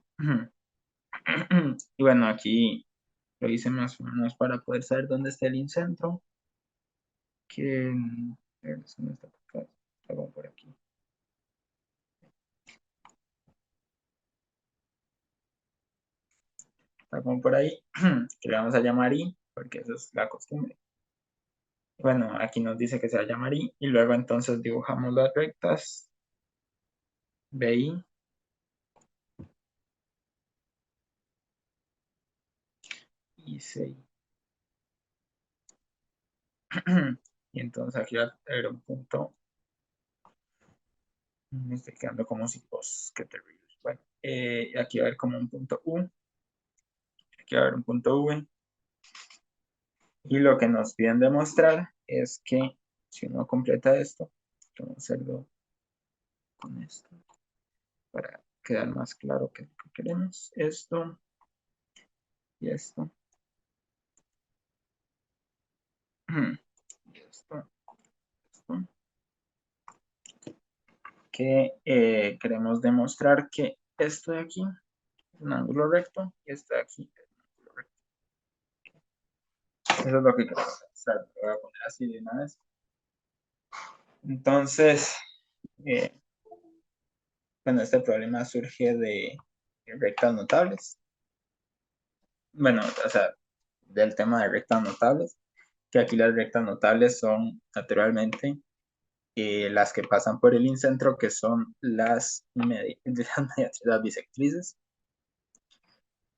Y bueno, aquí lo hice más o menos para poder saber dónde está el incentro. Que ¿dónde está? Está como por aquí. Está como por ahí. Que le vamos a llamar I, porque eso es la costumbre. Bueno, aquí nos dice que se va a llamar I. Y luego entonces dibujamos las rectas. BI y CI. Y entonces aquí va a haber un punto. Me estoy quedando como si, pues, qué terrible. Bueno, aquí va a haber como un punto U. Aquí va a haber un punto V. Y lo que nos piden demostrar es que si uno completa esto, vamos a hacerlo con esto para quedar más claro que queremos esto y esto. Y esto. Que queremos demostrar que esto de aquí es un ángulo recto y esto de aquí es un ángulo recto. Eso es lo que queremos demostrar. Lo voy a poner así de una vez. Entonces, bueno, este problema surge de rectas notables. Bueno, o sea, del tema de rectas notables, que aquí las rectas notables son naturalmente las que pasan por el incentro, que son las bisectrices.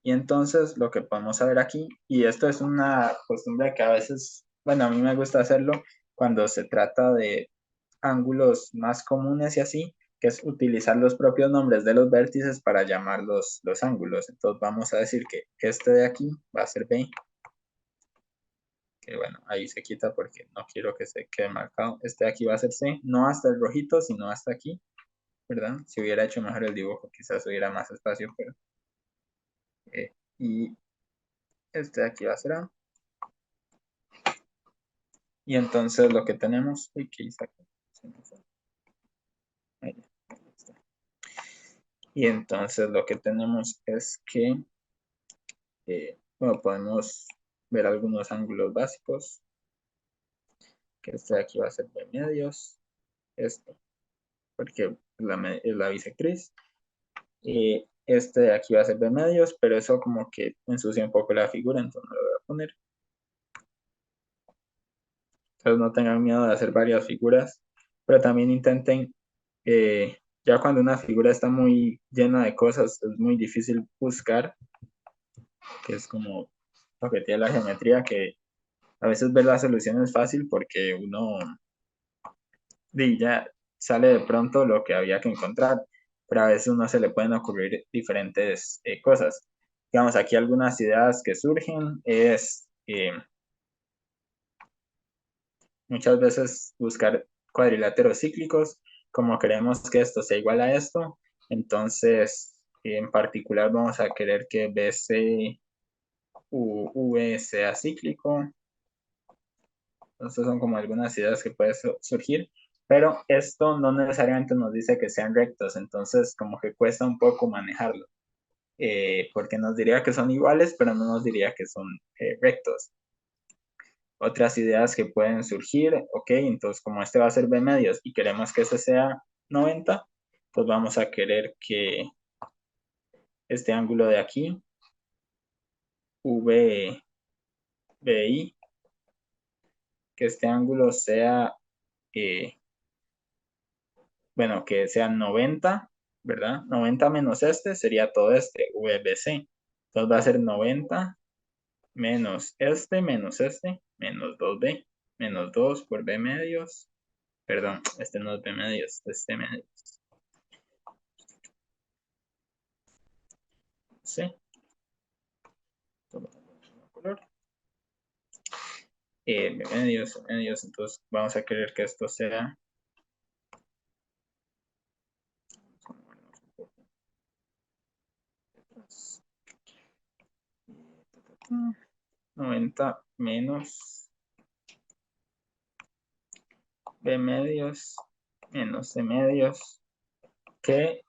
Y entonces lo que podemos saber aquí, y esto es una costumbre que a veces, bueno, a mí me gusta hacerlo cuando se trata de ángulos más comunes y así, que es utilizar los propios nombres de los vértices para llamar los ángulos. Entonces vamos a decir que este de aquí va a ser B, que bueno, ahí se quita porque no quiero que se quede marcado. Este de aquí va a ser C, no hasta el rojito, sino hasta aquí, ¿verdad? Si hubiera hecho mejor el dibujo, quizás hubiera más espacio, pero... y este de aquí va a ser A. Y entonces lo que tenemos, uy, ¿qué hice aquí? Ahí está. Y entonces lo que tenemos es que, bueno, podemos ver algunos ángulos básicos, que este de aquí va a ser B medios, esto, porque es la bisectriz. Y este de aquí va a ser B medios, pero eso como que ensucia un poco la figura, entonces no lo voy a poner. Entonces no tengan miedo de hacer varias figuras, pero también intenten, ya cuando una figura está muy llena de cosas, es muy difícil buscar, que es como lo que tiene la geometría, que a veces ver la solución es fácil porque uno ya sale de pronto lo que había que encontrar, pero a veces uno se le pueden ocurrir diferentes cosas. Digamos, aquí algunas ideas que surgen es muchas veces buscar cuadriláteros cíclicos, como queremos que esto sea igual a esto, entonces en particular vamos a querer que BC V sea cíclico. Entonces son como algunas ideas que pueden surgir, pero esto no necesariamente nos dice que sean rectos, entonces como que cuesta un poco manejarlo, porque nos diría que son iguales, pero no nos diría que son rectos. Otras ideas que pueden surgir, ok, entonces como este va a ser B medios y queremos que ese sea 90, pues vamos a querer que este ángulo de aquí, VBI, que este ángulo sea, bueno, que sea 90, ¿verdad? 90 menos este sería todo este, VBC. Entonces va a ser 90 menos este, menos 2B, menos 2 por B medios. Perdón, este no es B medios, es C medios. C. Color. B medios, medios, entonces vamos a querer que esto sea 90 menos B medios menos C medios, que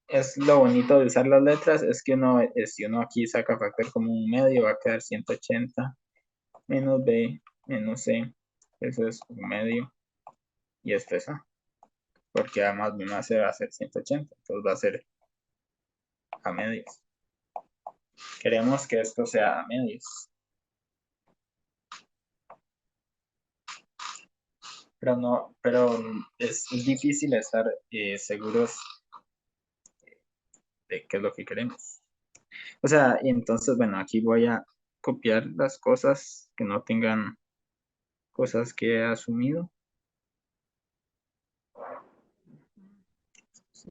es lo bonito de usar las letras, es que uno, si uno aquí saca factor como un medio, va a quedar 180 menos B menos C, eso es un medio, y esto es A, porque A más B más C va a ser 180, entonces va a ser A medios. Queremos que esto sea A medios. Pero no, pero es difícil estar seguros de qué es lo que queremos. O sea, y entonces, bueno, aquí voy a copiar las cosas que no tengan cosas que he asumido. Sí.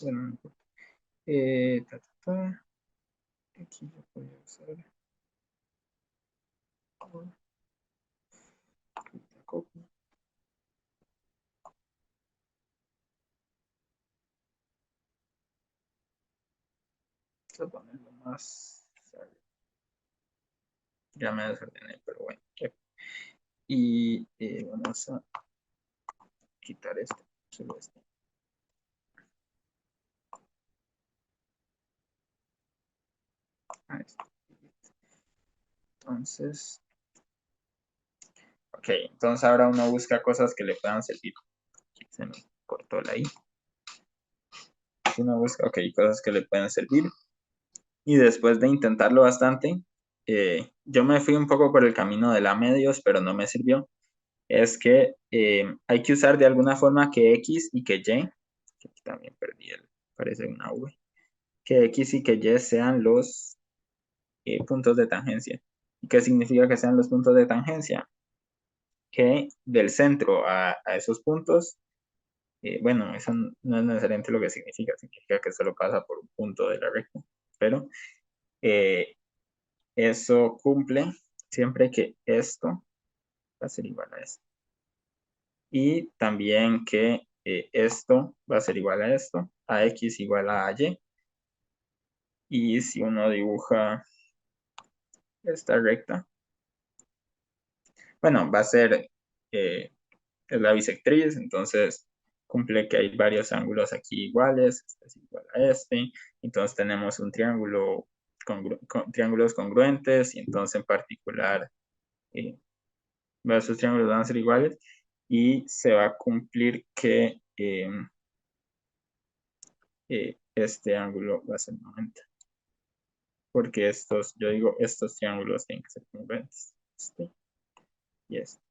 bueno, no importa. Aquí yo podría usar copy. Vamos a ponerlo más. Ya me desordené, pero bueno. Y vamos a quitar este, solo este. Ahí está. Entonces, ok, entonces ahora uno busca cosas que le puedan servir. Aquí se me cortó la I. Uno busca, ok, cosas que le pueden servir. Y después de intentarlo bastante, yo me fui un poco por el camino de la medios, pero no me sirvió. Es que hay que usar de alguna forma que X y que Y, que aquí también perdí parece una V, que X y que Y sean los puntos de tangencia. ¿Y qué significa que sean los puntos de tangencia? Que del centro a esos puntos, bueno, eso no es necesariamente lo que significa que solo pasa por un punto de la recta, pero eso cumple siempre que esto va a ser igual a esto. Y también que esto va a ser igual a esto, a X igual a Y. Y si uno dibuja esta recta, bueno, va a ser es la bisectriz, entonces cumple que hay varios ángulos aquí iguales, este es igual a este, entonces tenemos un triángulo triángulos congruentes, y entonces en particular esos triángulos van a ser iguales, y se va a cumplir que este ángulo va a ser 90. Porque yo digo, estos triángulos tienen que ser congruentes. Este y este.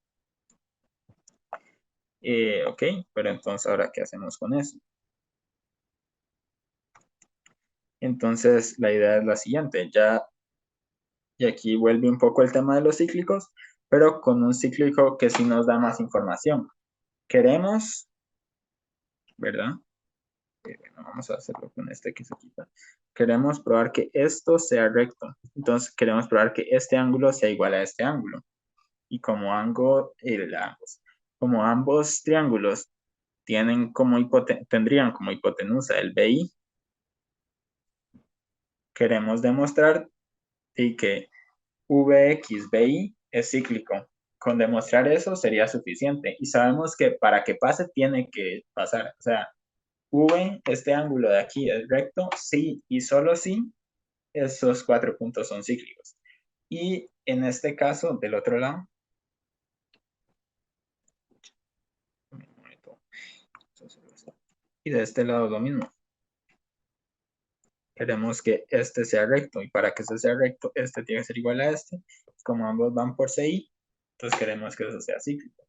Ok, pero entonces ahora, ¿qué hacemos con eso? Entonces, la idea es la siguiente, y aquí vuelve un poco el tema de los cíclicos, pero con un cíclico que sí nos da más información. Queremos, ¿verdad? Bueno, vamos a hacerlo con este que se quita. Queremos probar que esto sea recto. Entonces, queremos probar que este ángulo sea igual a este ángulo. Y como ambos triángulos tendrían como hipotenusa el BI, queremos demostrar que VXBI es cíclico. Con demostrar eso sería suficiente. Y sabemos que para que pase tiene que pasar. O sea, V, este ángulo de aquí es recto, sí y solo si esos 4 puntos son cíclicos. Y en este caso, del otro lado, y de este lado lo mismo. Queremos que este sea recto, y para que este sea recto, este tiene que ser igual a este. Como ambos van por CI, entonces queremos que eso sea cíclico.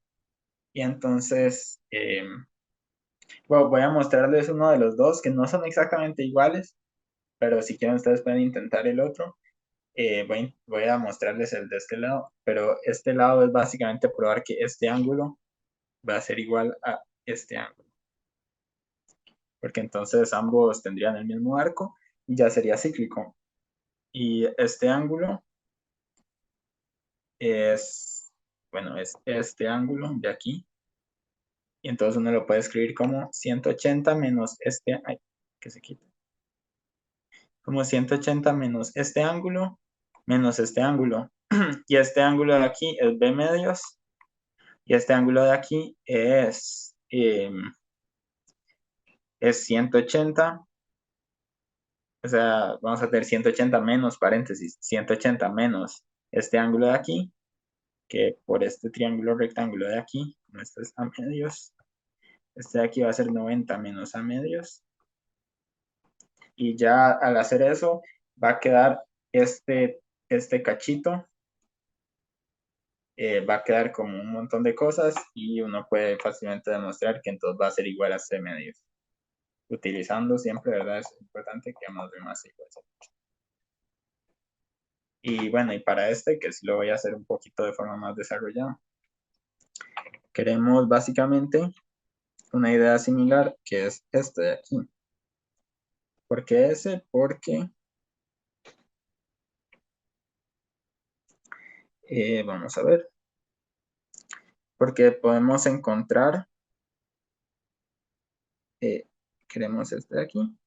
Y entonces, bueno, voy a mostrarles uno de los dos que no son exactamente iguales, pero si quieren ustedes pueden intentar el otro. Voy a mostrarles el de este lado, pero este lado es básicamente probar que este ángulo va a ser igual a este ángulo, porque entonces ambos tendrían el mismo arco y ya sería cíclico. Y este ángulo bueno, es este ángulo de aquí, y entonces uno lo puede escribir como 180 menos ay, que se quita, como 180 menos este ángulo, y este ángulo de aquí es B medios, y este ángulo de aquí es 180, o sea, vamos a tener 180 menos paréntesis, 180 menos este ángulo de aquí, que por este triángulo rectángulo de aquí, como este es a medios, este de aquí va a ser 90 menos a medios, y ya al hacer eso va a quedar este cachito, va a quedar como un montón de cosas, y uno puede fácilmente demostrar que entonces va a ser igual a C medios. Utilizando siempre, ¿verdad? Es importante que ambos de más igual. Y bueno, y para este, que sí lo voy a hacer un poquito de forma más desarrollada, queremos básicamente una idea similar, que es este de aquí. ¿Por qué ese? Porque, vamos a ver, porque podemos encontrar, queremos este de aquí,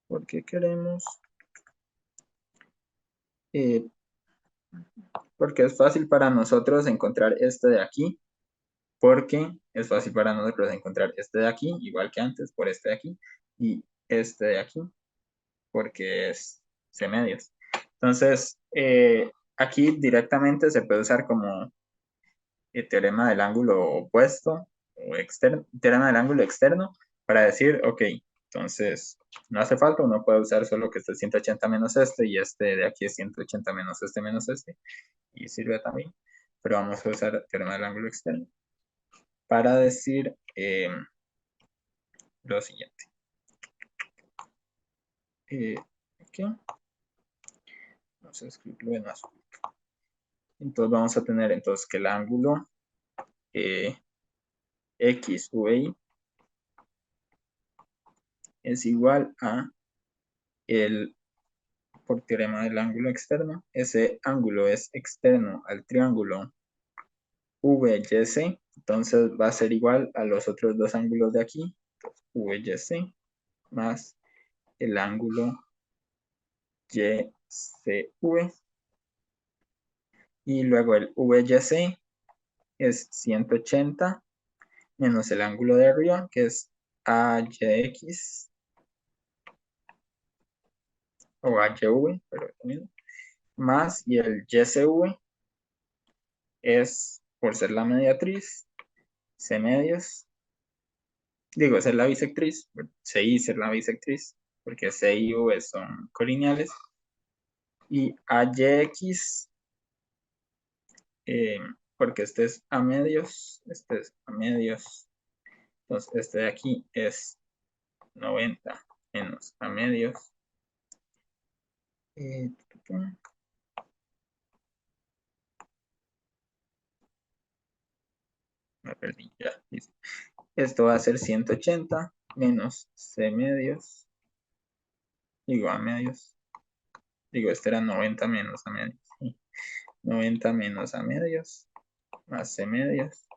porque queremos, eh, porque es fácil para nosotros encontrar este de aquí, porque es fácil para nosotros encontrar este de aquí, igual que antes, por este de aquí, y este de aquí, porque es C medios. Entonces, aquí directamente se puede usar como el teorema del ángulo opuesto o externo, teorema del ángulo externo, para decir, ok, entonces no hace falta, uno puede usar solo que este es 180 menos este y este de aquí es 180 menos este, y sirve también, pero vamos a usar teorema del ángulo externo para decir lo siguiente. Aquí, vamos a escribirlo en azul. Entonces vamos a tener entonces que el ángulo X, y es igual a el, por teorema del ángulo externo, ese ángulo es externo al triángulo VYC, entonces va a ser igual a los otros dos ángulos de aquí, VYC más el ángulo YCV, y luego el VYC es 180 menos el ángulo de arriba, que es AYX o AYV, pero también, más, y el YCV es, por ser la mediatriz, C medios, digo, ser la bisectriz, CI ser la bisectriz, porque C y V son colineales, y AYX, porque este es a medios, este es a medios, entonces este de aquí es 90 menos a medios, me perdí ya, listo. Esto va a ser 180 menos C medios, digo a medios, digo este era 90 menos a medios, ¿sí? 90 menos a medios, más C medios,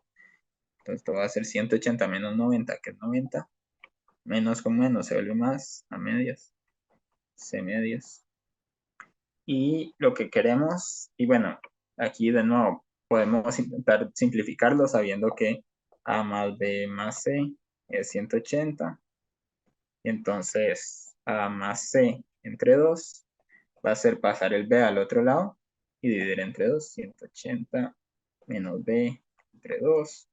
entonces esto va a ser 180 menos 90, que es 90, menos con menos se vuelve más, a medios, C medios, y lo que queremos, y bueno, aquí de nuevo podemos intentar simplificarlo sabiendo que A más B más C es 180, entonces A más C entre 2 va a ser pasar el B al otro lado y dividir entre 2, 180 menos B entre 2,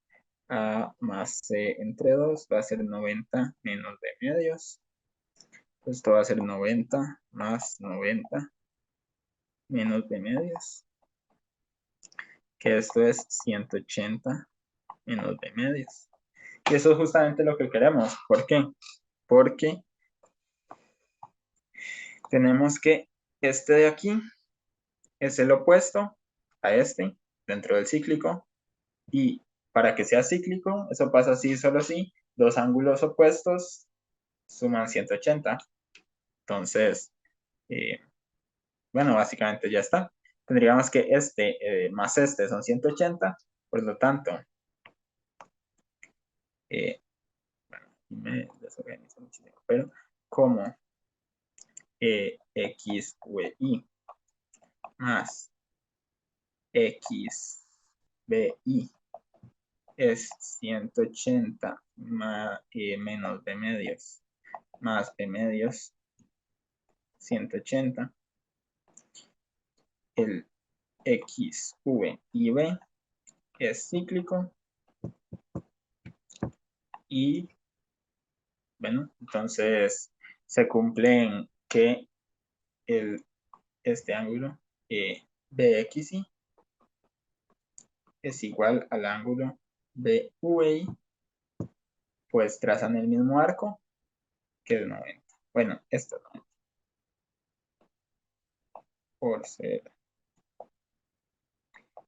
A más C entre 2 va a ser 90 menos B medios, esto va a ser 90 más 90 menos B medios, que esto es 180 menos B medios. Y eso es justamente lo que queremos. ¿Por qué? Porque tenemos que este de aquí es el opuesto a este dentro del cíclico, y para que sea cíclico, eso pasa así, solo así, dos ángulos opuestos suman 180. Entonces, bueno, básicamente ya está. Tendríamos que este más este son 180, por lo tanto, bueno, me desorganizo muchísimo, pero como X, Y más X, BI es 180 más, menos B medios más B medios 180. El X, V y B es cíclico y bueno, entonces se cumplen que este ángulo BXY es igual al ángulo BVI, pues trazan el mismo arco que el 90. Bueno, esto es 90 por ser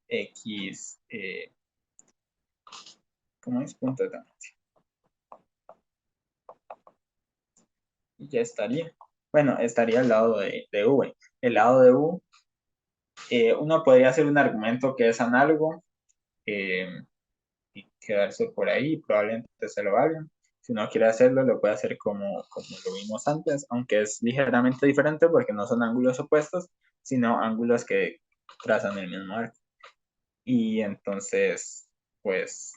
X, ¿cómo es? Punto de Y ya estaría. Bueno, estaría al lado de V. El lado de U, uno podría hacer un argumento que es análogo eh, y quedarse por ahí, probablemente se lo hagan. Si no quiere hacerlo, lo puede hacer como lo vimos antes, aunque es ligeramente diferente porque no son ángulos opuestos, sino ángulos que trazan el mismo arco. Y entonces, pues,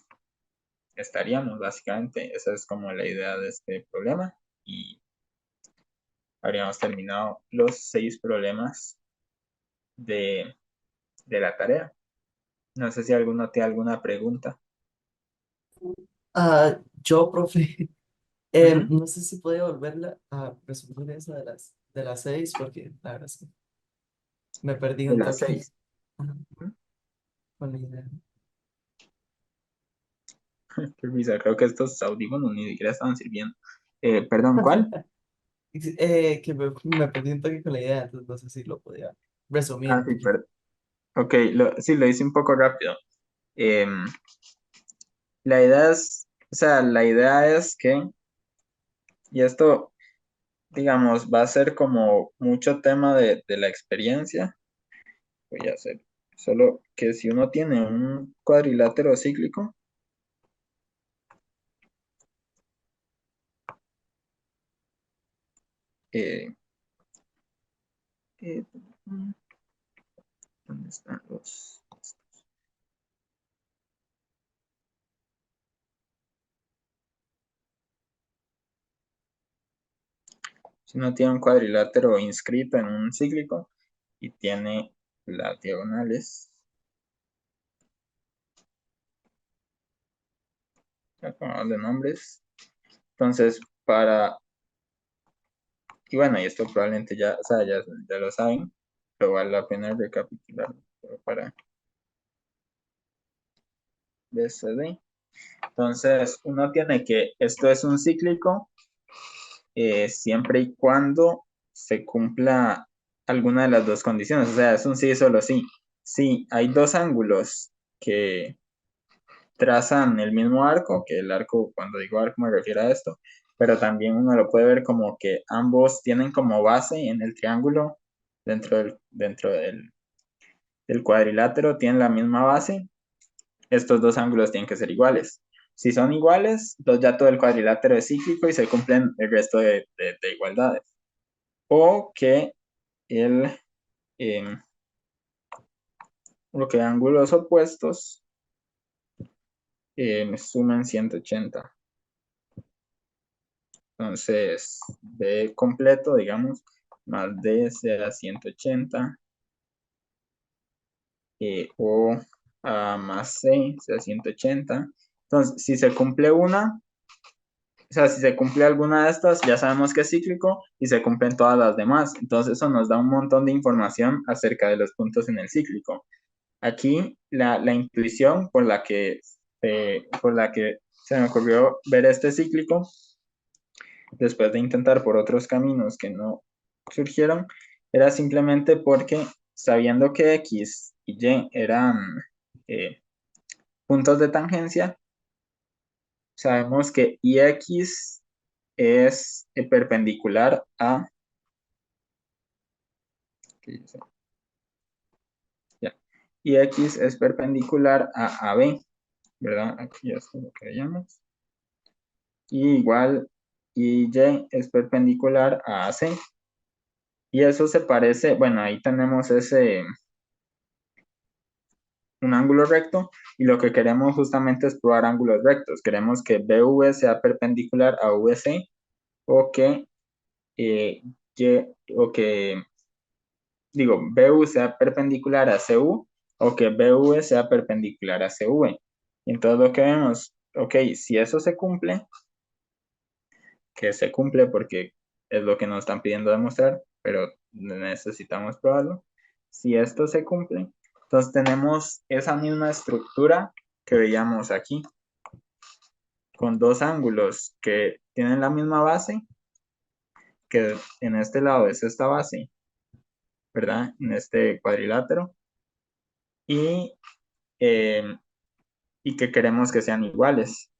estaríamos básicamente. Esa es como la idea de este problema. Y habríamos terminado los 6 problemas de, de la tarea. No sé si alguno tiene alguna pregunta.
Yo, profe,
Ujú.
no sé si podía volverla a resumir esa de las 6, porque la verdad es que me perdí
De
un
las
toque.
6.
Ajá, con la idea.
Qué risa, creo que estos audífonos ni siquiera estaban sirviendo. Perdón, ¿cuál?
Que me perdí un toque con la idea, entonces no sé si lo podía resumir
Ah,
un
sí,
poquito.
ok, sí, lo hice un poco rápido. Em, la idea es, o sea, la idea es que, y esto, digamos, va a ser como mucho tema de la experiencia, voy a hacer, solo que si uno tiene un cuadrilátero cíclico, eh, eh, ¿dónde están los? Si uno tiene un cuadrilátero inscrito en un cíclico y tiene las diagonales, de nombres, entonces y bueno, y esto probablemente ya, o sea, ya lo saben, pero vale la pena recapitular para BCD. Entonces, uno tiene que, esto es un cíclico, siempre y cuando se cumpla alguna de las dos condiciones, o sea, es un sí, solo sí. Sí, hay dos ángulos que trazan el mismo arco, que el arco, cuando digo arco me refiero a esto, pero también uno lo puede ver como que ambos tienen como base en el triángulo dentro del cuadrilátero, tienen la misma base. Estos dos ángulos tienen que ser iguales. Si son iguales, entonces ya todo el cuadrilátero es cíclico y se cumplen el resto de igualdades. O que el, eh, lo que ángulos opuestos sumen 180. Entonces, B completo, digamos, más D sea 180, o más C sea 180. Entonces, si se cumple una, o sea, si se cumple alguna de estas, ya sabemos que es cíclico y se cumplen todas las demás. Entonces, eso nos da un montón de información acerca de los puntos en el cíclico. Aquí, la intuición por la que se me ocurrió ver este cíclico, después de intentar por otros caminos que no surgieron, era simplemente porque sabiendo que X y Y eran eh, puntos de tangencia, sabemos que IX es perpendicular a, ya, IX es perpendicular a AB, ¿verdad? Aquí es lo que veíamos. Y igual y es perpendicular a AC. Y eso se parece, bueno, ahí tenemos un ángulo recto y lo que queremos justamente es probar ángulos rectos. Queremos que BV sea perpendicular a VC o que, eh, o que digo, BU sea perpendicular a CU o que BV sea perpendicular a CV. Y entonces lo que vemos, ok, si eso se cumple, que se cumple porque es lo que nos están pidiendo demostrar, pero necesitamos probarlo. Si esto se cumple, entonces tenemos esa misma estructura que veíamos aquí, con dos ángulos que tienen la misma base, que en este lado es esta base, ¿verdad? En este cuadrilátero, y, eh, y que queremos que sean iguales.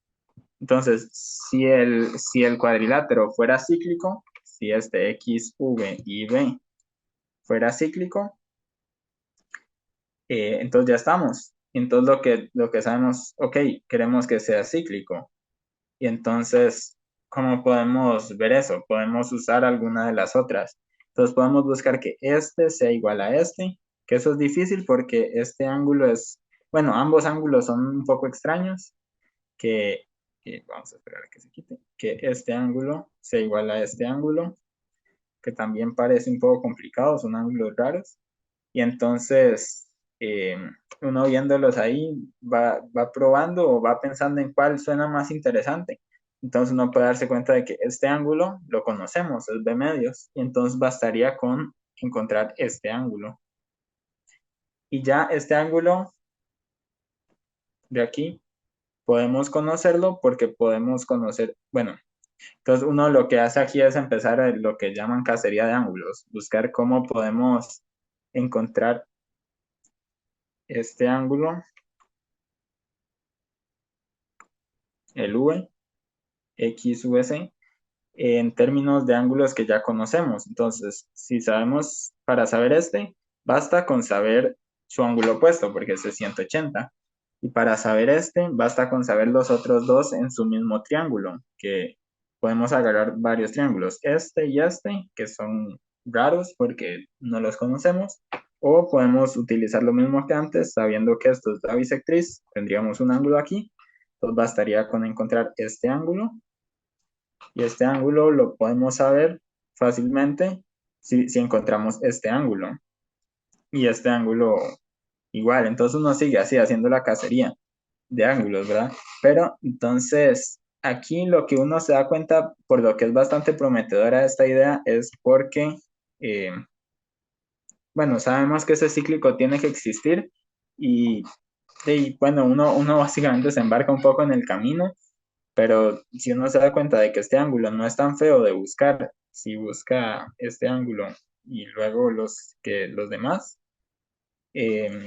Entonces, si el cuadrilátero fuera cíclico, si este X, V y B fuera cíclico, entonces ya estamos. Entonces lo que sabemos, ok, queremos que sea cíclico. Y entonces, ¿cómo podemos ver eso? Podemos usar alguna de las otras. Entonces podemos buscar que este sea igual a este, que eso es difícil porque este ángulo es, bueno, ambos ángulos son un poco extraños, que vamos a esperar a que se quite, que este ángulo sea igual a este ángulo, que también parece un poco complicado, son ángulos raros. Y entonces, eh, uno viéndolos ahí va probando o va pensando en cuál suena más interesante. Entonces uno puede darse cuenta de que este ángulo lo conocemos, es B medios, y entonces bastaría con encontrar este ángulo. Y ya este ángulo de aquí podemos conocerlo porque podemos conocer, bueno, entonces uno lo que hace aquí es empezar a lo que llaman cacería de ángulos, buscar cómo podemos encontrar este ángulo, el V, X, V, C, en términos de ángulos que ya conocemos. Entonces, si sabemos, para saber este, basta con saber su ángulo opuesto, porque es de 180. Y para saber este, basta con saber los otros dos en su mismo triángulo, que podemos agarrar varios triángulos, este y este, que son raros porque no los conocemos, o podemos utilizar lo mismo que antes, sabiendo que esto es la bisectriz, tendríamos un ángulo aquí, entonces bastaría con encontrar este ángulo y este ángulo lo podemos saber fácilmente si encontramos este ángulo y este ángulo igual. Entonces uno sigue así haciendo la cacería de ángulos, ¿verdad? Pero entonces aquí lo que uno se da cuenta, por lo que es bastante prometedora esta idea, es porque, eh, bueno, sabemos que ese cíclico tiene que existir y, y bueno, uno básicamente se embarca un poco en el camino, pero si uno se da cuenta de que este ángulo no es tan feo de buscar, si busca este ángulo y luego los demás, eh,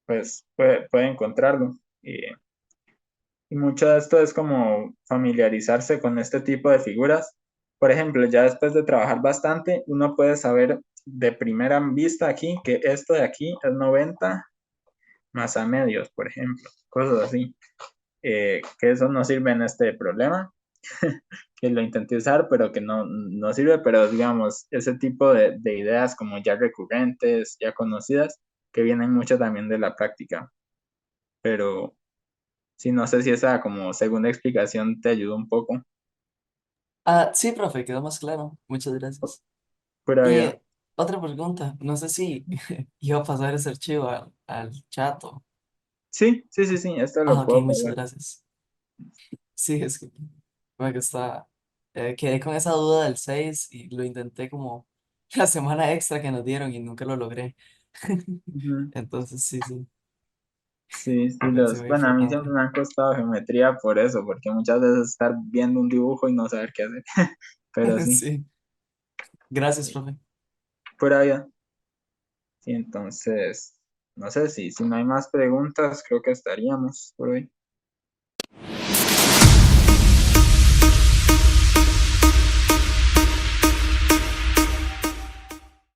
pues puede encontrarlo. Y mucho de esto es como familiarizarse con este tipo de figuras. Por ejemplo, ya después de trabajar bastante, uno puede saber de primera vista aquí que esto de aquí es 90 más a medios, por ejemplo, cosas así. Que eso no sirve en este problema, que lo intenté usar, pero que no sirve, pero digamos, ese tipo de ideas como ya recurrentes, ya conocidas, que vienen mucho también de la práctica. Pero sí, no sé si esa como segunda explicación te ayudó un poco.
Ah, sí, profe, quedó más claro. Muchas gracias.
Pero
Y
ya,
otra pregunta, no sé si iba a pasar ese archivo al chat o...
sí, esto
Ah,
lo
ok,
puedo
muchas
pasar.
gracias. Sí, es que me gusta. Quedé con esa duda del 6 y lo intenté como la semana extra que nos dieron y nunca lo logré.
Ujú.
Entonces, sí, sí,
Sí,
me parece
los,
muy
bueno, a mí siempre
importante.
me han costado geometría por eso, porque muchas veces estar viendo un dibujo y no saber qué hacer. Pero sí,
Sí, gracias, profe.
por allá. Sí, entonces, no sé si no hay más preguntas, creo que estaríamos por hoy.